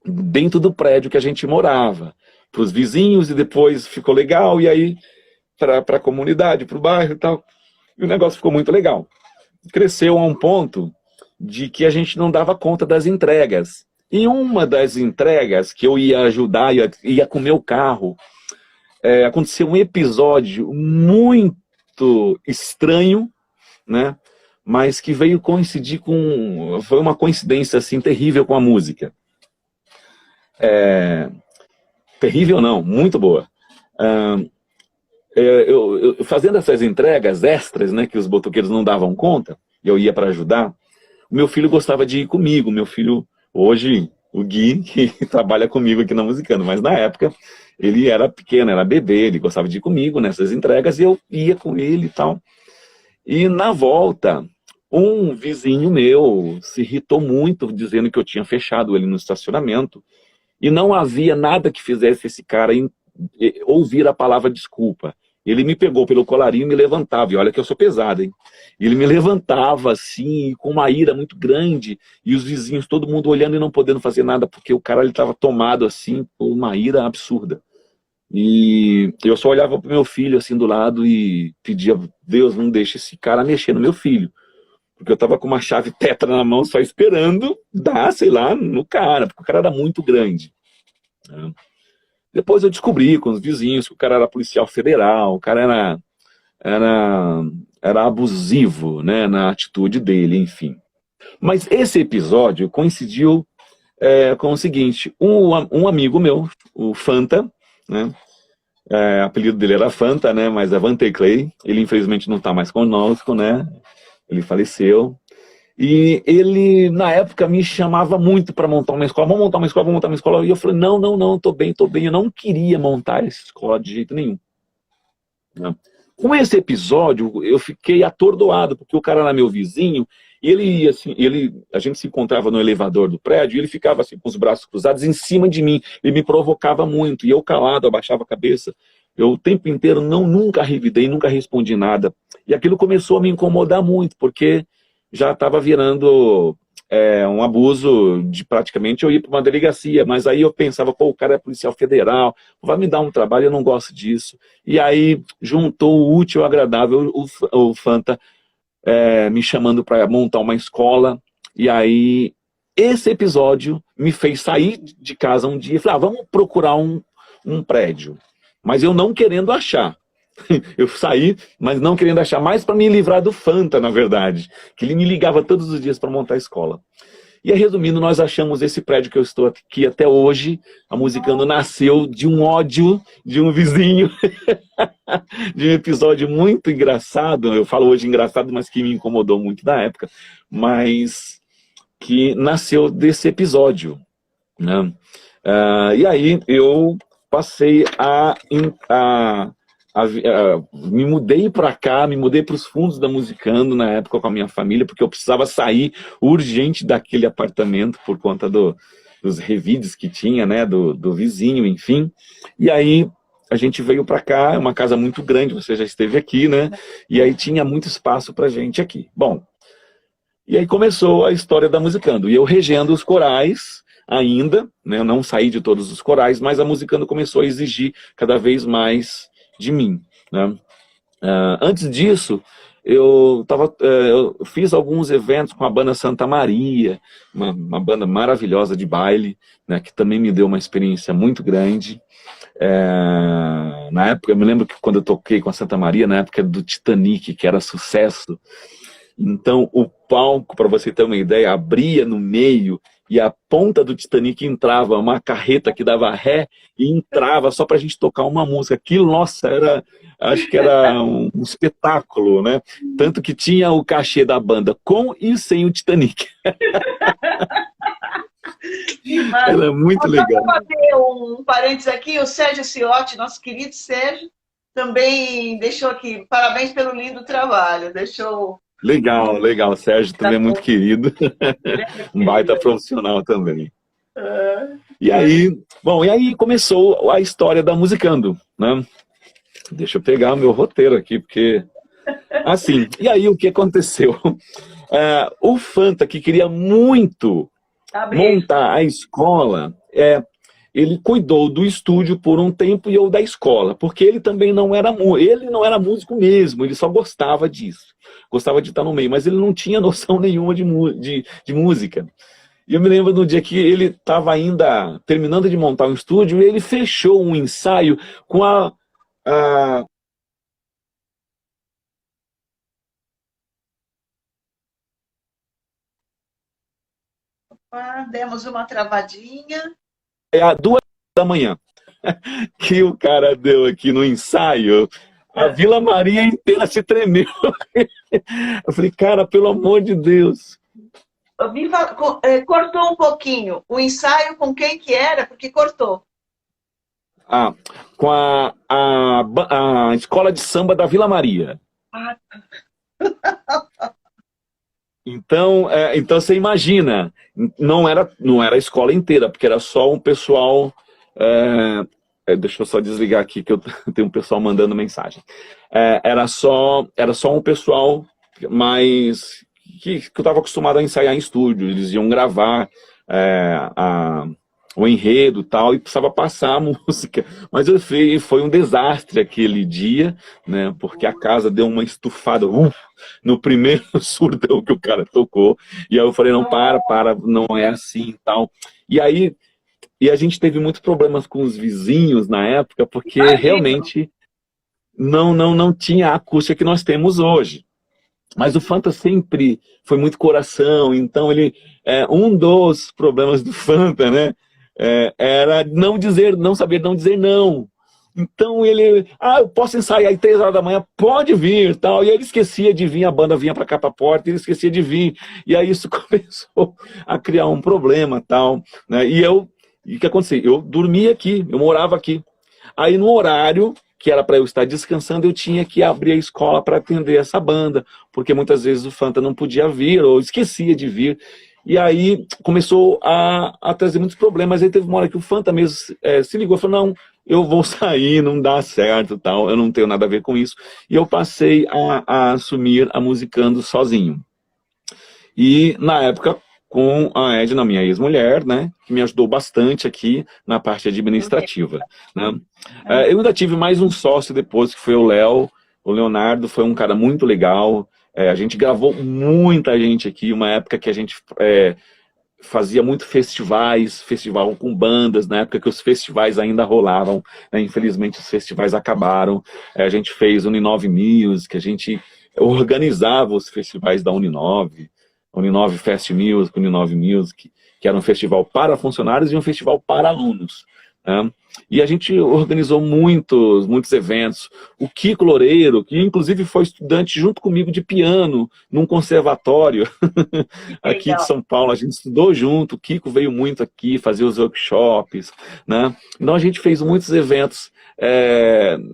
dentro do prédio que a gente morava, para os vizinhos, e depois ficou legal, e aí para a comunidade, para o bairro e tal. E o negócio ficou muito legal. Cresceu a um ponto de que a gente não dava conta das entregas. E uma das entregas que eu ia ajudar, ia com o meu carro, aconteceu um episódio muito estranho, né? Mas que veio coincidir com... Foi uma coincidência assim, terrível com a música. Terrível não, muito boa. Eu fazendo essas entregas extras, né, que os botoqueiros não davam conta, eu ia para ajudar, o meu filho gostava de ir comigo. Meu filho, hoje, o Gui, que trabalha comigo aqui na Musicando, mas na época ele era pequeno, era bebê, ele gostava de ir comigo nessas entregas, e eu ia com ele e tal. E na volta, um vizinho meu se irritou muito, dizendo que eu tinha fechado ele no estacionamento, e não havia nada que fizesse esse cara ouvir a palavra desculpa. Ele me pegou pelo colarinho e me levantava, e olha que eu sou pesado, hein? Ele me levantava assim, com uma ira muito grande, e os vizinhos, todo mundo olhando e não podendo fazer nada, porque o cara estava tomado assim, por uma ira absurda. E eu só olhava para o meu filho assim do lado e pedia, Deus, não deixe esse cara mexer no meu filho. Porque eu estava com uma chave tetra na mão, só esperando dar, sei lá, no cara, porque o cara era muito grande. Depois eu descobri com os vizinhos que o cara era policial federal, o cara era abusivo, né, na atitude dele, enfim. Mas esse episódio coincidiu com o seguinte: um amigo meu, o Fanta, né, o apelido dele era Fanta, né, mas é Vante Clay, ele infelizmente não está mais conosco, né, ele faleceu. E ele, na época, me chamava muito para montar uma escola. Vamos montar uma escola, vamos montar uma escola. E eu falei, não, tô bem. Eu não queria montar essa escola de jeito nenhum. Com esse episódio, eu fiquei atordoado, porque o cara era meu vizinho, e ele, assim, a gente se encontrava no elevador do prédio, e ele ficava assim, com os braços cruzados em cima de mim. Ele me provocava muito, e eu calado, abaixava a cabeça. Eu o tempo inteiro nunca revidei, nunca respondi nada. E aquilo começou a me incomodar muito, porque já estava virando um abuso de praticamente eu ir para uma delegacia. Mas aí eu pensava, pô, o cara é policial federal, vai me dar um trabalho, eu não gosto disso. E aí juntou o útil ao agradável. O Fanta me chamando para montar uma escola, e aí esse episódio me fez sair de casa um dia e falar, vamos procurar um prédio. Mas eu não querendo achar. Eu saí, mas não querendo achar, mais para me livrar do Fanta, na verdade, que ele me ligava todos os dias para montar a escola. E aí, resumindo, nós achamos esse prédio que eu estou aqui até hoje. A Musicando nasceu de um ódio de um vizinho, de um episódio muito engraçado. Eu falo hoje engraçado, mas que me incomodou muito na época, mas que nasceu desse episódio, né? E aí eu passei me mudei para cá, me mudei para os fundos da Musicando na época com a minha família, porque eu precisava sair urgente daquele apartamento por conta dos revides que tinha, né, do vizinho, enfim. E aí a gente veio para cá, é uma casa muito grande, você já esteve aqui, né? E aí tinha muito espaço para gente aqui. Bom, e aí começou a história da Musicando, e eu regendo os corais ainda, né? Eu não saí de todos os corais, mas a Musicando começou a exigir cada vez mais de mim, né? Antes disso, eu fiz alguns eventos com a banda Santa Maria, uma banda maravilhosa de baile, né, que também me deu uma experiência muito grande. Na época, eu me lembro que quando eu toquei com a Santa Maria, na época do Titanic, que era sucesso, então o palco, para você ter uma ideia, abria no meio e a ponta do Titanic entrava, uma carreta que dava ré e entrava só pra gente tocar uma música. Aquilo, nossa, acho que era um espetáculo, né? Tanto que tinha o cachê da banda com e sem o Titanic. Era muito legal. Só para fazer um parênteses aqui, o Sérgio Ciotti, nosso querido Sérgio, também deixou aqui, parabéns pelo lindo trabalho, deixou... Legal, legal. Sérgio também é muito querido. Um baita profissional também. E aí, bom, e aí começou a história da Musicando, né? Deixa eu pegar o meu roteiro aqui, porque... Assim, e aí o que aconteceu? O Fanta, que queria muito montar a escola, ele cuidou do estúdio por um tempo e eu da escola, porque ele também não era músico mesmo, ele só gostava disso. Gostava de estar no meio, mas ele não tinha noção nenhuma de música. E eu me lembro do dia que ele estava ainda terminando de montar um estúdio e ele fechou um ensaio com demos uma travadinha. às 2h da manhã, que o cara deu aqui no ensaio. A Vila Maria inteira se tremeu. Eu falei, cara, pelo amor de Deus. Cortou um pouquinho. O ensaio com quem que era? Porque cortou. Com a escola de samba da Vila Maria. Então você imagina, não era a escola inteira, porque era só um pessoal... deixa eu só desligar aqui que eu tenho um pessoal mandando mensagem. Era só um pessoal mais que eu estava acostumado a ensaiar em estúdio. Eles iam gravar o enredo e tal, e precisava passar a música. Mas foi um desastre aquele dia, né? Porque a casa deu uma estufada no primeiro surdão que o cara tocou. E aí eu falei, não, para, não é assim e tal. E a gente teve muitos problemas com os vizinhos na época, porque realmente não tinha a acústica que nós temos hoje. Mas o Fanta sempre foi muito coração, então um dos problemas do Fanta, né, era não saber não dizer não. Então ele, eu posso ensaiar às 3h da manhã, pode vir, tal. E ele esquecia de vir, a banda vinha para cá para a porta, ele esquecia de vir. E aí isso começou a criar um problema, tal, né? E o que aconteceu? Eu dormia aqui, eu morava aqui. Aí no horário que era para eu estar descansando, eu tinha que abrir a escola para atender essa banda, porque muitas vezes o Fanta não podia vir, ou esquecia de vir. E aí começou a trazer muitos problemas. Aí teve uma hora que o Fanta mesmo se ligou e falou, não, eu vou sair, não dá certo, tal, eu não tenho nada a ver com isso. E eu passei a assumir a Musicando sozinho. E na época, com a Edna, minha ex-mulher, né, que me ajudou bastante aqui na parte administrativa, né. Eu ainda tive mais um sócio depois, que foi o Léo. O Leonardo foi um cara muito legal, A gente gravou muita gente aqui, uma época que a gente fazia muito festival com bandas, na época que os festivais ainda rolavam, né? Infelizmente os festivais acabaram. A gente fez Uninove Music, a gente organizava os festivais da Uninove Fest Music, Uninove Music, que era um festival para funcionários e um festival para alunos, né? E a gente organizou muitos eventos. O Kiko Loureiro, que inclusive foi estudante junto comigo de piano, num conservatório aqui de São Paulo, a gente estudou junto, o Kiko veio muito aqui, fazia os workshops, né? Então a gente fez muitos eventos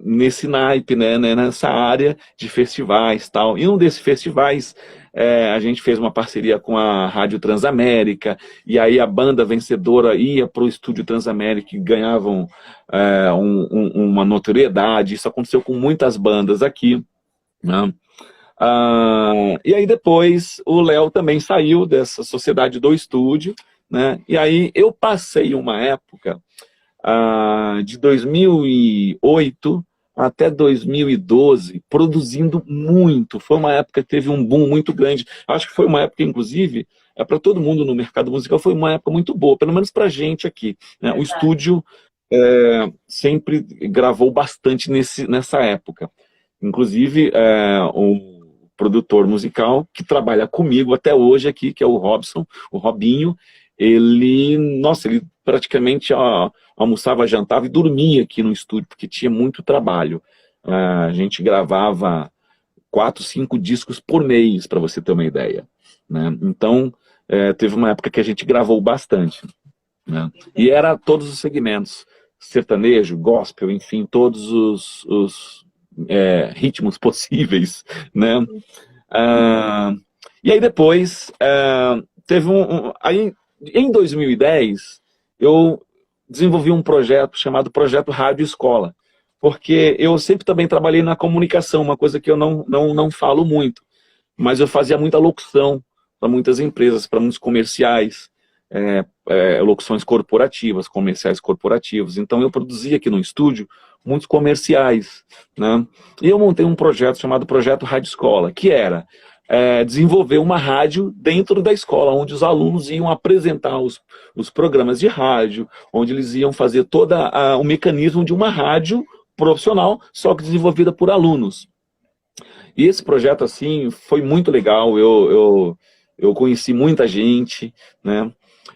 nesse naipe, né, nessa área de festivais e tal. E um desses festivais, a gente fez uma parceria com a Rádio Transamérica, e aí a banda vencedora ia para o estúdio Transamérica e ganhavam uma notoriedade. Isso aconteceu com muitas bandas aqui, né? E aí depois o Léo também saiu dessa sociedade do estúdio, né? E aí eu passei uma época de 2008 até 2012, produzindo muito. Foi uma época que teve um boom muito grande. Acho que foi uma época, inclusive, para todo mundo no mercado musical, foi uma época muito boa, pelo menos para a gente aqui, né? O estúdio sempre gravou bastante nessa época. Inclusive, o produtor musical que trabalha comigo até hoje aqui, que é o Robson, o Robinho, ele praticamente almoçava, jantava e dormia aqui no estúdio, porque tinha muito trabalho. A gente gravava 4, 5 discos por mês, para você ter uma ideia, né? Então, teve uma época que a gente gravou bastante, né? E era todos os segmentos, sertanejo, gospel, enfim, todos os ritmos possíveis, né? E aí depois, aí, em 2010, eu desenvolvi um projeto chamado Projeto Rádio Escola, porque eu sempre também trabalhei na comunicação, uma coisa que eu não falo muito, mas eu fazia muita locução para muitas empresas, para muitos comerciais, locuções corporativas, comerciais corporativos. Então eu produzia aqui no estúdio muitos comerciais, né? E eu montei um projeto chamado Projeto Rádio Escola, que era desenvolver uma rádio dentro da escola, onde os alunos iam apresentar os programas de rádio, onde eles iam fazer todo o mecanismo de uma rádio profissional, só que desenvolvida por alunos. E esse projeto, assim, foi muito legal, eu conheci muita gente, né?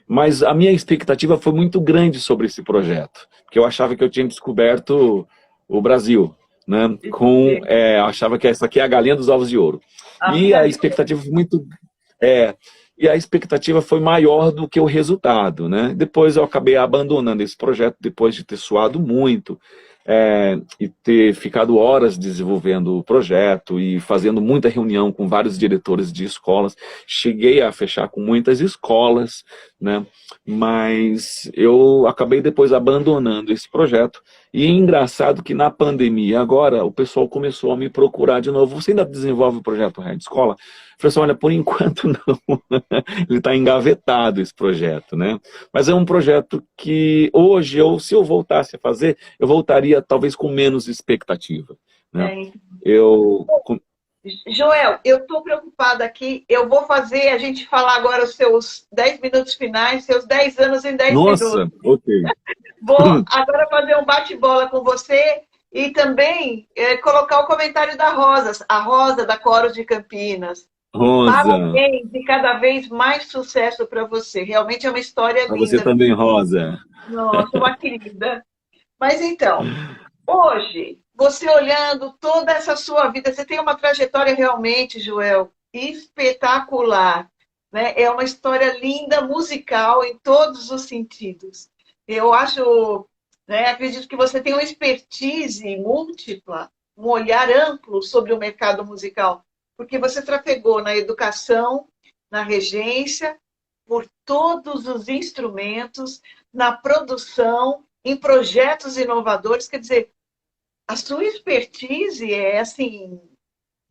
Mas a minha expectativa foi muito grande sobre esse projeto, porque eu achava que eu tinha descoberto o Brasil, né? Eu achava que essa aqui é a galinha dos ovos de ouro. E a expectativa foi e a expectativa foi maior do que o resultado, né? Depois eu acabei abandonando esse projeto, depois de ter suado muito, e ter ficado horas desenvolvendo o projeto e fazendo muita reunião com vários diretores de escolas. Cheguei a fechar com muitas escolas, né? Mas eu acabei depois abandonando esse projeto. E é engraçado que na pandemia agora o pessoal começou a me procurar de novo. Você ainda desenvolve o projeto Rádio Escola? Eu falei assim, olha, por enquanto não. Ele está engavetado, esse projeto, né? Mas é um projeto que hoje, se eu voltasse a fazer, eu voltaria talvez com menos expectativa, né? Joel, eu estou preocupada aqui. Eu vou fazer a gente falar agora os seus 10 minutos finais, seus 10 anos em 10 minutos. Nossa, ok. Vou agora fazer um bate-bola com você e também colocar o comentário da Rosa, a Rosa da Coros de Campinas. Rosa. Parabéns e cada vez mais sucesso para você. Realmente é uma história linda. Para você também, Rosa. Nossa, uma querida. Mas então, hoje, você olhando toda essa sua vida, você tem uma trajetória realmente, Joel, espetacular, né? É uma história linda, musical, em todos os sentidos. Eu acho, né, acredito que você tem uma expertise múltipla, um olhar amplo sobre o mercado musical, porque você trafegou na educação, na regência, por todos os instrumentos, na produção, em projetos inovadores. Quer dizer, a sua expertise é assim,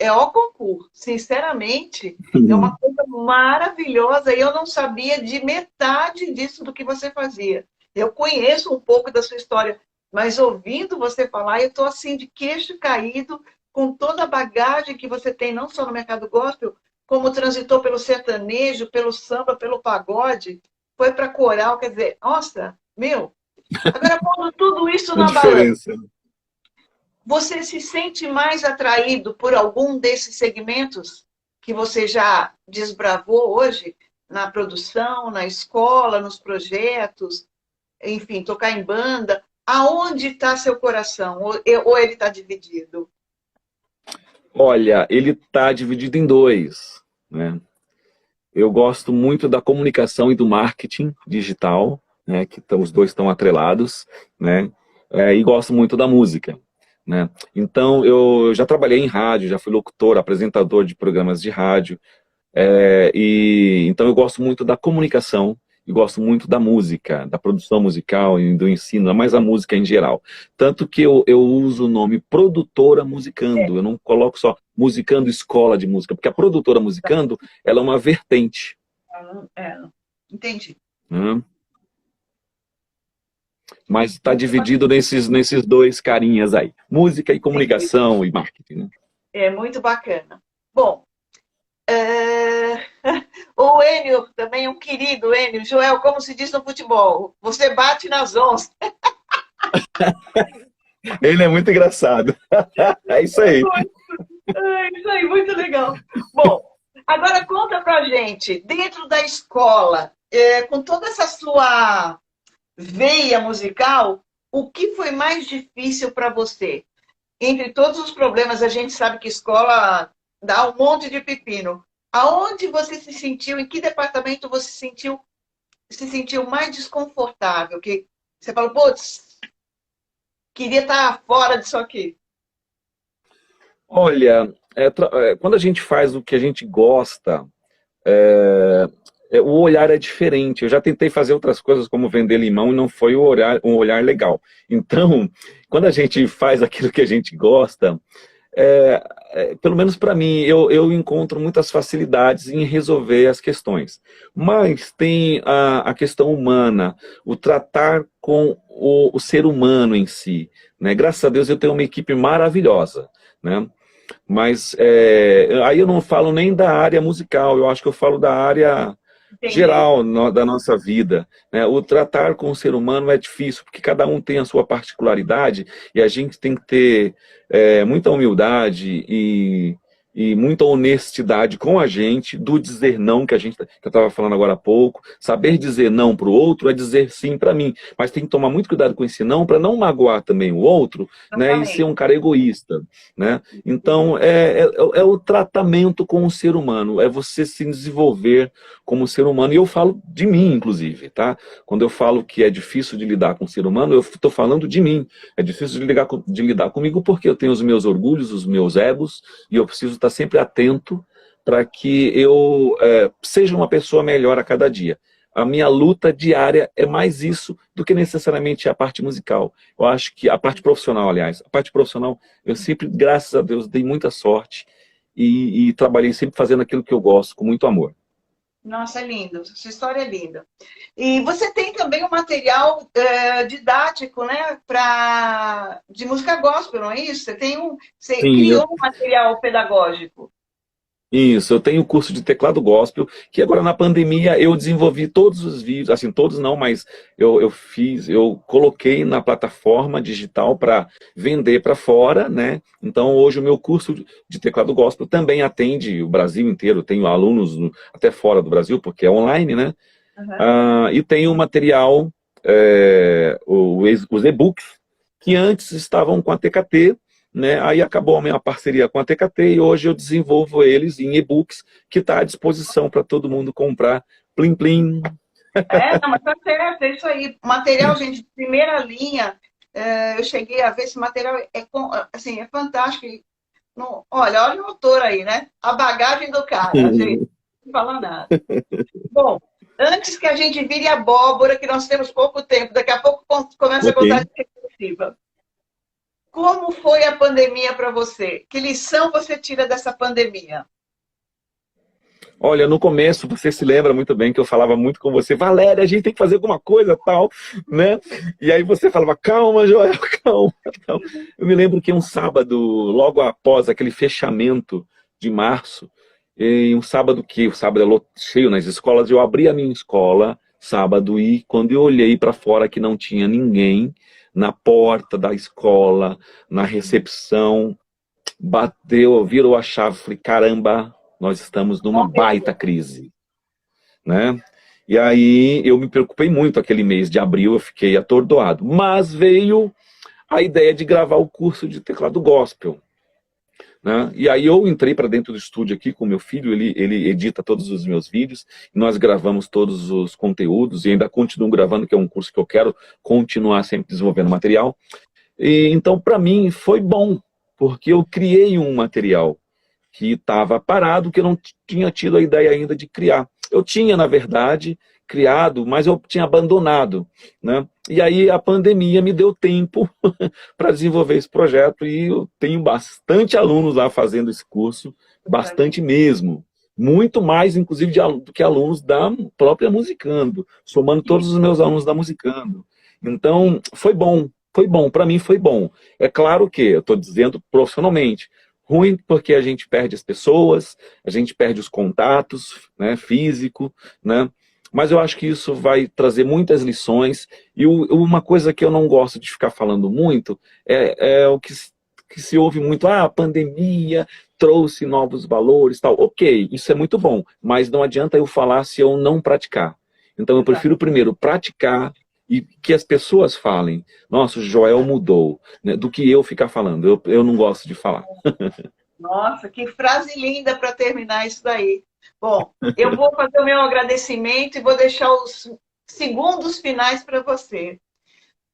ao concurso, sinceramente, é uma coisa maravilhosa e eu não sabia de metade disso do que você fazia. Eu conheço um pouco da sua história, mas ouvindo você falar, eu estou assim de queixo caído com toda a bagagem que você tem, não só no mercado gospel, como transitou pelo sertanejo, pelo samba, pelo pagode, foi para coral, quer dizer, nossa, meu. Agora, pondo tudo isso A na balança, diferença. você se sente mais atraído por algum desses segmentos que você já desbravou hoje, na produção, na escola, nos projetos, enfim, tocar em banda? Aonde está seu coração? Ou ele está dividido? Olha, ele está dividido em dois, né? Eu gosto muito da comunicação e do marketing digital, né? Que os dois estão atrelados, né? E gosto muito da música, né? Então, eu já trabalhei em rádio, já fui locutor, apresentador de programas de rádio, então eu gosto muito da comunicação e gosto muito da música, da produção musical e do ensino, mas a música em geral. Tanto que eu uso o nome produtora musicando, eu não coloco só musicando escola de música, porque a produtora musicando, ela é uma vertente. Entendi. Né? Mas está dividido nesses dois carinhas aí, música e comunicação e marketing. Né? É muito bacana. Bom, o Enio também, um querido Enio. Joel, como se diz no futebol, você bate nas 11. Ele é muito engraçado. É isso aí. É isso aí, muito legal. Bom, agora conta pra gente, dentro da escola, com toda essa sua veia musical, o que foi mais difícil para você? Entre todos os problemas, a gente sabe que escola dá um monte de pepino. Aonde você se sentiu, em que departamento você se sentiu mais desconfortável? Que você falou, putz, queria estar fora disso aqui. Olha, quando a gente faz o que a gente gosta, o olhar é diferente. Eu já tentei fazer outras coisas, como vender limão, e não foi um olhar legal. Então, quando a gente faz aquilo que a gente gosta, pelo menos para mim, eu encontro muitas facilidades em resolver as questões. Mas tem a questão humana, o tratar com o ser humano em si. Né? Graças a Deus eu tenho uma equipe maravilhosa. Né? Mas aí eu não falo nem da área musical, eu acho que eu falo da área geral da nossa vida. Né? O tratar com o ser humano é difícil, porque cada um tem a sua particularidade e a gente tem que ter muita humildade e muita honestidade com a gente, do dizer não, que eu estava falando agora há pouco. Saber dizer não para o outro é dizer sim para mim, mas tem que tomar muito cuidado com esse não para não magoar também o outro, né, e ser um cara egoísta. Né? Então, é o tratamento com o ser humano, é você se desenvolver como ser humano, e eu falo de mim, inclusive, tá? Quando eu falo que é difícil de lidar com o ser humano, eu estou falando de mim. É difícil de lidar comigo porque eu tenho os meus orgulhos, os meus egos, e eu preciso estar sempre atento para que eu seja uma pessoa melhor a cada dia. A minha luta diária é mais isso do que necessariamente a parte musical. Eu acho que a parte profissional, aliás, a parte profissional, eu sempre, graças a Deus, dei muita sorte e trabalhei sempre fazendo aquilo que eu gosto, com muito amor. Nossa, é lindo. Sua história é linda. E você tem também um material didático, né? De música gospel, não é isso? Você Sim, criou um material pedagógico. Isso, eu tenho curso de teclado gospel, que agora na pandemia eu desenvolvi todos os vídeos, assim, todos não, mas eu coloquei na plataforma digital para vender para fora, né? Então hoje o meu curso de teclado gospel também atende o Brasil inteiro, tenho alunos até fora do Brasil, porque é online, né? Uhum. E tenho o material, os e-books, que antes estavam com a TKT, né? Aí acabou a minha parceria com a TKT e hoje eu desenvolvo eles em e-books que está à disposição para todo mundo comprar. Plim, plim. Não, mas tá certo, é isso aí. Material, gente, de primeira linha. Eu cheguei a ver esse material, assim, é fantástico. Olha o autor aí, né? A bagagem do cara, gente. Não fala nada. Bom, antes que a gente vire abóbora, que nós temos pouco tempo, daqui a pouco começa a contagem regressiva. Como foi a pandemia para você? Que lição você tira dessa pandemia? Olha, no começo, você se lembra muito bem que eu falava muito com você, Valéria, a gente tem que fazer alguma coisa, tal, né? E aí você falava, calma, Joel, calma, tal. Eu me lembro que um sábado, logo após aquele fechamento de março, em um sábado o sábado é cheio nas escolas, eu abri a minha escola, sábado, e quando eu olhei para fora que não tinha ninguém, na porta da escola, na recepção, bateu, virou a chave, falei, caramba, nós estamos numa baita crise, né? E aí eu me preocupei muito aquele mês de abril, eu fiquei atordoado. Mas veio a ideia de gravar o curso de teclado gospel, né? E aí eu entrei para dentro do estúdio aqui com meu filho, ele edita todos os meus vídeos, nós gravamos todos os conteúdos e ainda continuo gravando, que é um curso que eu quero continuar sempre desenvolvendo material. E, então, para mim, foi bom, porque eu criei um material que estava parado, que eu não tinha tido a ideia ainda de criar. Eu tinha, na verdade, criado, mas eu tinha abandonado, né? E aí a pandemia me deu tempo para desenvolver esse projeto e eu tenho bastante alunos lá fazendo esse curso, bastante mesmo. Muito mais, inclusive, do que alunos da própria Musicando, somando todos os meus alunos da Musicando. Então, foi bom, para mim foi bom. É claro que, eu estou dizendo profissionalmente, ruim porque a gente perde as pessoas, a gente perde os contatos, né, físico, né? Mas eu acho que isso vai trazer muitas lições. E uma coisa que eu não gosto de ficar falando muito é o que se ouve muito, a pandemia trouxe novos valores, tal. Ok, isso é muito bom, mas não adianta eu falar se eu não praticar. Então eu prefiro primeiro praticar e que as pessoas falem, nossa, o Joel mudou, né, do que eu ficar falando. Eu não gosto de falar. Nossa, que frase linda para terminar isso daí. Bom, eu vou fazer o meu agradecimento e vou deixar os segundos finais para você.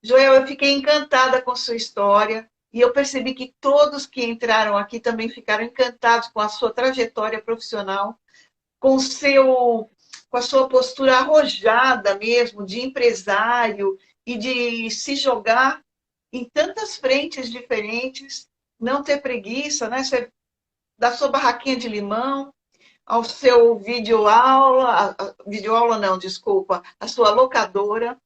Joel, eu fiquei encantada com sua história e eu percebi que todos que entraram aqui também ficaram encantados com a sua trajetória profissional, com a sua postura arrojada mesmo, de empresário e de se jogar em tantas frentes diferentes, não ter preguiça, né? Da sua barraquinha de limão ao seu videoaula, videoaula não, desculpa, a sua locadora,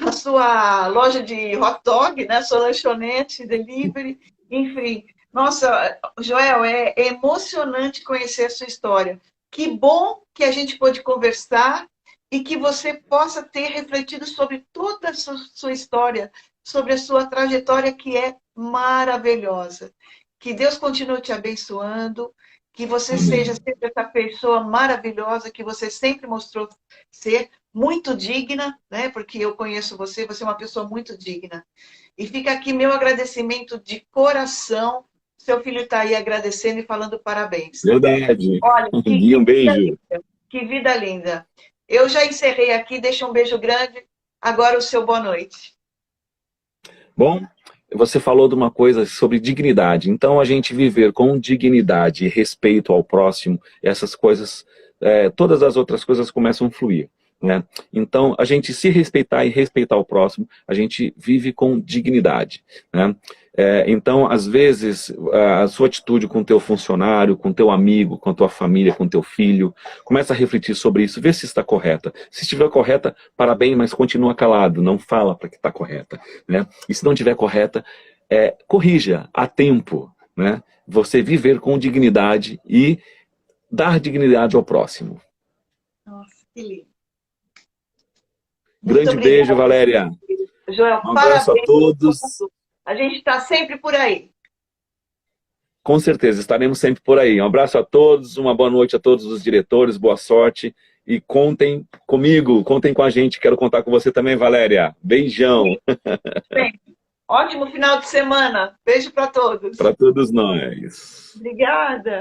a sua loja de hot dog, né? A sua lanchonete, delivery, enfim. Nossa, Joel, é emocionante conhecer a sua história. Que bom que a gente pôde conversar e que você possa ter refletido sobre toda a sua história, sobre a sua trajetória que é maravilhosa. Que Deus continue te abençoando, que você seja sempre essa pessoa maravilhosa que você sempre mostrou ser, muito digna, né? Porque eu conheço você, você é uma pessoa muito digna. E fica aqui meu agradecimento de coração. Seu filho está aí agradecendo e falando parabéns. Verdade. Olha, E um beijo. Linda, que vida linda. Eu já encerrei aqui, deixa um beijo grande. Agora o seu boa noite. Bom, você falou de uma coisa sobre dignidade. Então, a gente viver com dignidade e respeito ao próximo, essas coisas, todas as outras coisas começam a fluir, né? Então, a gente se respeitar e respeitar o próximo, a gente vive com dignidade, né? Então, às vezes, a sua atitude com o teu funcionário, com o teu amigo, com a tua família, com o teu filho, começa a refletir sobre isso, vê se está correta. Se estiver correta, parabéns, mas continua calado, não fala para que está correta, né? E se não estiver correta, corrija a tempo, né? Você viver com dignidade e dar dignidade ao próximo. Nossa, que lindo. Grande beijo, Valéria. Joel, Um abraço a todos. A gente está sempre por aí. Com certeza, estaremos sempre por aí. Um abraço a todos, uma boa noite a todos os diretores, boa sorte. E contem comigo, contem com a gente. Quero contar com você também, Valéria. Beijão. Sim. Ótimo final de semana. Beijo para todos. Para todos nós. Obrigada.